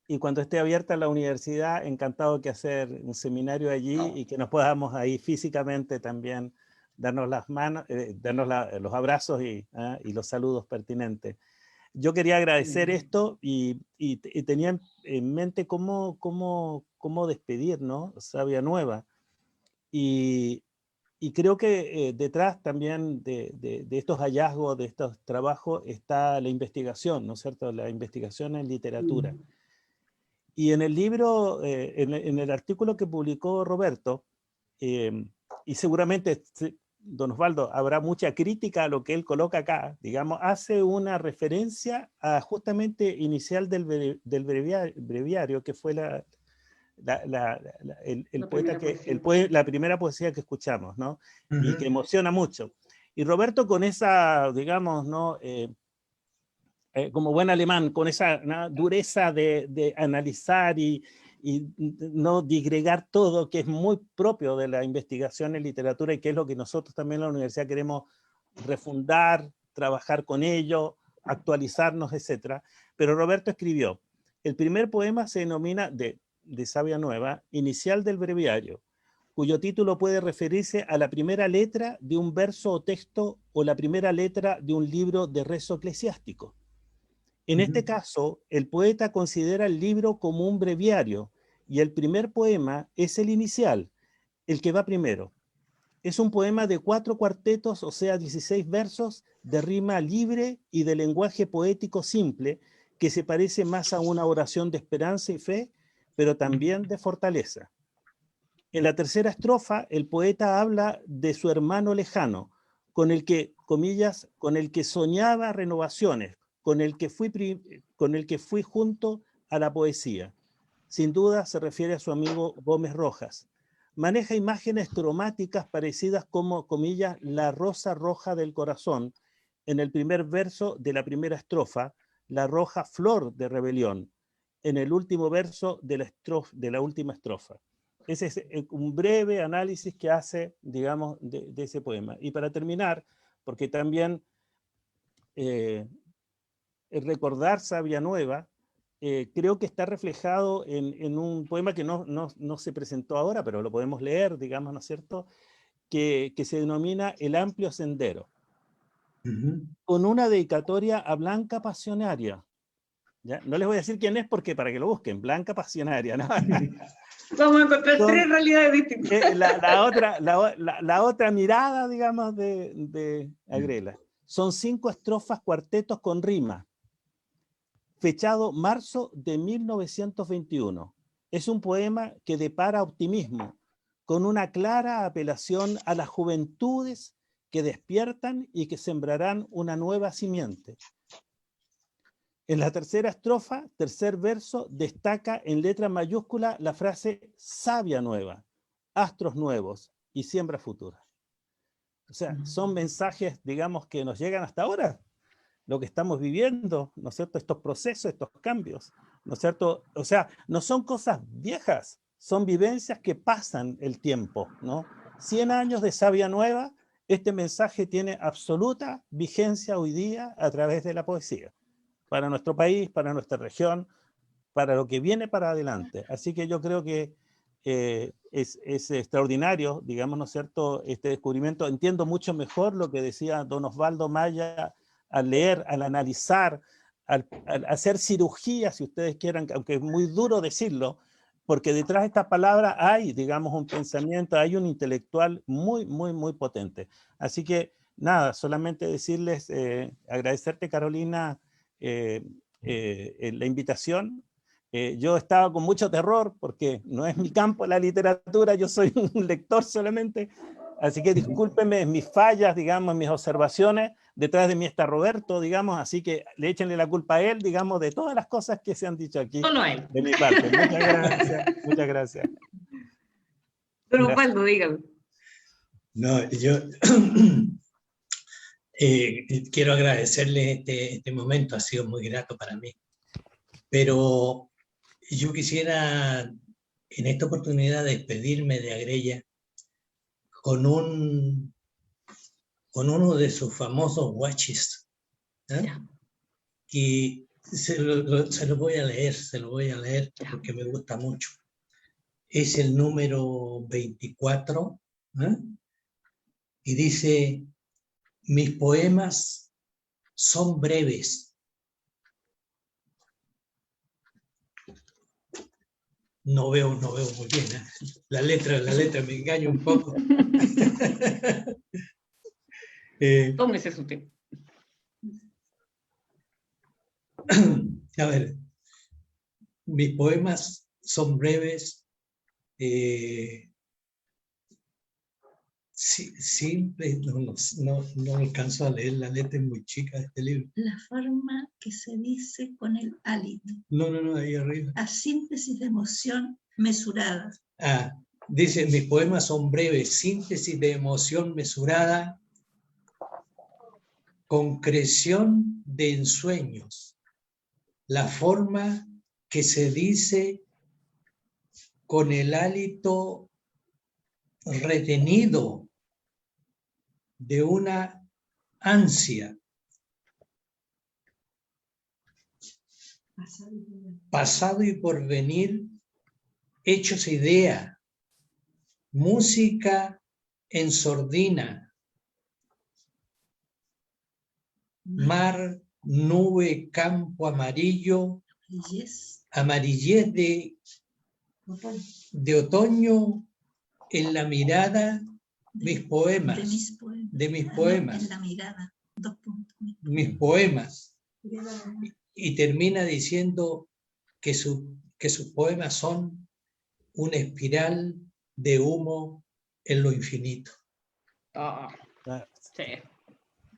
y cuando esté abierta la universidad, encantado que hacer un seminario allí y que nos podamos ahí físicamente también darnos las manos, los abrazos y los saludos pertinentes. Yo quería agradecer esto y tenía en mente cómo despedir, ¿no? Sabia Nueva. Y creo que detrás también de estos hallazgos, de estos trabajos, está la investigación, ¿no es cierto? La investigación en literatura. Y en el libro, en el artículo que publicó Roberto, y seguramente, don Osvaldo, habrá mucha crítica a lo que él coloca acá, digamos, hace una referencia a justamente inicial del breviario, que fue la primera poesía que escuchamos, ¿no? Y que emociona mucho. Y Roberto con esa, digamos, ¿no? Como buen alemán, con esa dureza de analizar y no digregar todo, que es muy propio de la investigación en literatura y que es lo que nosotros también en la universidad queremos refundar, trabajar con ello, actualizarnos, etc. Pero Roberto escribió, el primer poema se denomina, de Sabia Nueva, Inicial del breviario, cuyo título puede referirse a la primera letra de un verso o texto o la primera letra de un libro de rezo eclesiástico. En este caso, el poeta considera el libro como un breviario y el primer poema es el inicial, el que va primero. Es un poema de 4 cuartetos, o sea, 16 versos, de rima libre y de lenguaje poético simple, que se parece más a una oración de esperanza y fe, pero también de fortaleza. En la tercera estrofa, el poeta habla de su hermano lejano, con el que, comillas, con el que soñaba renovaciones, con el que fui junto a la poesía. Sin duda se refiere a su amigo Gómez Rojas. Maneja imágenes cromáticas parecidas como, comillas, la rosa roja del corazón, en el primer verso de la primera estrofa, la roja flor de rebelión, en el último verso de la última estrofa. Ese es un breve análisis que hace, digamos, de ese poema. Y para terminar, porque también recordar Sabia Nueva, creo que está reflejado en un poema que no se presentó ahora, pero lo podemos leer, digamos, ¿no es cierto?, que se denomina El amplio sendero, con una dedicatoria a Blanca Pasionaria. ¿Ya? No les voy a decir quién es porque para que lo busquen, Blanca Pasionaria, ¿no? Vamos a encontrar 3 realidades distintas. La otra mirada, digamos, de Agrela. Son 5 estrofas cuartetos con rima. Fechado marzo de 1921. Es un poema que depara optimismo, con una clara apelación a las juventudes que despiertan y que sembrarán una nueva simiente. En la tercera estrofa, tercer verso, destaca en letra mayúscula la frase Sabia Nueva, astros nuevos y siembra futura. O sea, son mensajes, digamos, que nos llegan hasta ahora, lo que estamos viviendo, ¿no es cierto? Estos procesos, estos cambios, ¿no es cierto? O sea, no son cosas viejas, son vivencias que pasan el tiempo, ¿no? 100 años de Sabia Nueva, este mensaje tiene absoluta vigencia hoy día a través de la poesía, para nuestro país, para nuestra región, para lo que viene para adelante. Así que yo creo que es extraordinario, digamos, ¿no es cierto?, este descubrimiento. Entiendo mucho mejor lo que decía don Osvaldo Maya al leer, al analizar, al hacer cirugía, si ustedes quieran, aunque es muy duro decirlo, porque detrás de esta palabra hay, digamos, un pensamiento, hay un intelectual muy, muy, muy potente. Así que, nada, solamente decirles, agradecerte, Carolina, la invitación. Yo estaba con mucho terror porque no es mi campo la literatura, yo soy un lector solamente, así que discúlpenme mis fallas, digamos, mis observaciones. Detrás de mí está Roberto, digamos, así que le échenle la culpa a él, digamos, de todas las cosas que se han dicho aquí. Solo a él. De mi parte. Muchas gracias. Muchas gracias. Don Osvaldo, dígame. No, yo quiero agradecerle este momento, ha sido muy grato para mí. Pero yo quisiera en esta oportunidad despedirme de Agrella con uno de sus famosos guachis, ¿eh? Que Se lo voy a leer porque me gusta mucho. Es el número 24, ¿eh? Y dice: mis poemas son breves. No veo muy bien, ¿eh? La letra me engaña un poco. Tómese su tiempo. A ver, mis poemas son breves, simples, no alcanzo a leer, la letra es muy chica de este libro. La forma que se dice con el hálito. No, ahí arriba. A síntesis de emoción mesurada. Dice: mis poemas son breves, síntesis de emoción mesurada, concreción de ensueños. La forma que se dice con el hálito retenido de una ansia. Pasado y porvenir, hechos idea, música en sordina, mar, nube, campo amarillo, amarillez de otoño en la mirada, mis poemas, de mis poemas, en la mirada, 2 puntos. Mis poemas, y termina diciendo que sus poemas son una espiral de humo en lo infinito. Sí.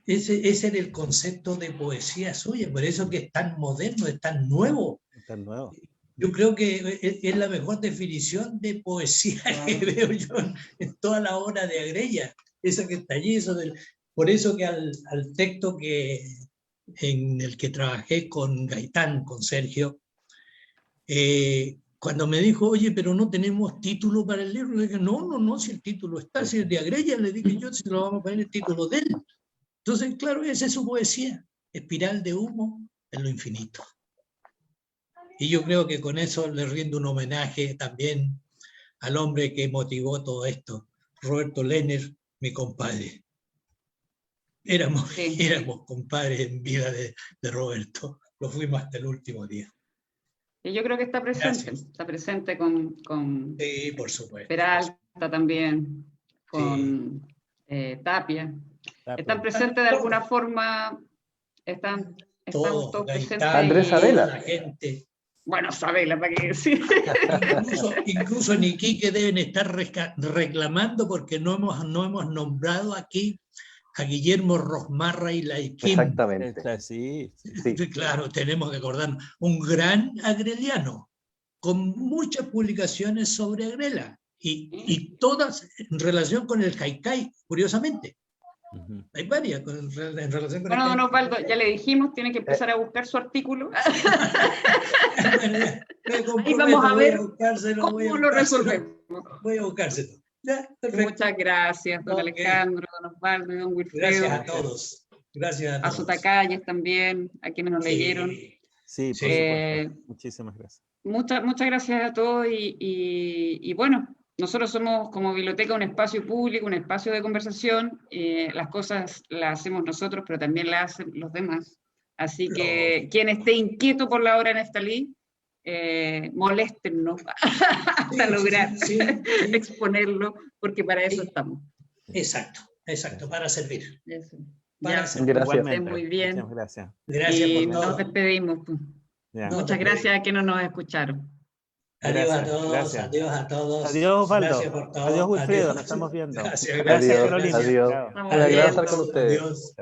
Ese era el concepto de poesía suya, por eso que es tan moderno, es tan nuevo. Tan nuevo. Yo creo que es la mejor definición de poesía que veo yo en toda la obra de Agrella. Esa que está allí, por eso que al texto en el que trabajé con Gaitán, con Sergio, cuando me dijo: oye, pero no tenemos título para el libro, le dije: no, si el título está, si es de Agrella, le dije yo, si lo vamos a poner el título de él. Entonces, claro, esa es su poesía, espiral de humo en lo infinito. Y yo creo que con eso le rindo un homenaje también al hombre que motivó todo esto, Roberto Lehner, mi compadre. Éramos compadres en vida de Roberto, lo fuimos hasta el último día. Y yo creo que está presente con sí, por supuesto. Peralta también, con Tapia. Están presentes de alguna forma, están todos presentes. Andrés Sabela. La gente. Bueno, Sabela, ¿para qué decir? Incluso en Iquique deben estar reclamando porque no hemos nombrado aquí a Guillermo Rosmarra y Laiquín. Exactamente. Sí. Claro, tenemos que acordarnos. Un gran agreliano, con muchas publicaciones sobre Agrela, y todas en relación con el Haicay, curiosamente. Hay varias en relación con don Osvaldo, ya le dijimos, tiene que empezar a buscar su artículo. Ahí vamos a ver cómo lo resolvemos. Voy a buscárselo. Ya, muchas gracias, don Alejandro, don Osvaldo y don Wilfredo. Gracias a todos. Gracias a todos. A Sotacalles también, a quienes nos leyeron. Sí, por supuesto. Muchísimas gracias. Muchas gracias a todos y bueno, nosotros somos como biblioteca un espacio público, un espacio de conversación. Las cosas las hacemos nosotros, pero también las hacen los demás. Así que quien esté inquieto por la obra de Neftalí, moléstennos hasta lograr exponerlo, porque para eso estamos. Exacto, para servir. Eso. Gracias. Muy bien. Gracias. Gracias por todo. Nos despedimos. Muchas gracias a quienes nos escucharon. Adiós a todos. Adiós, Osvaldo. Gracias por todo. Adiós, Wilfredo. Nos estamos viendo. Gracias, Carolina. Adiós. Adiós. Estar con ustedes. Adiós.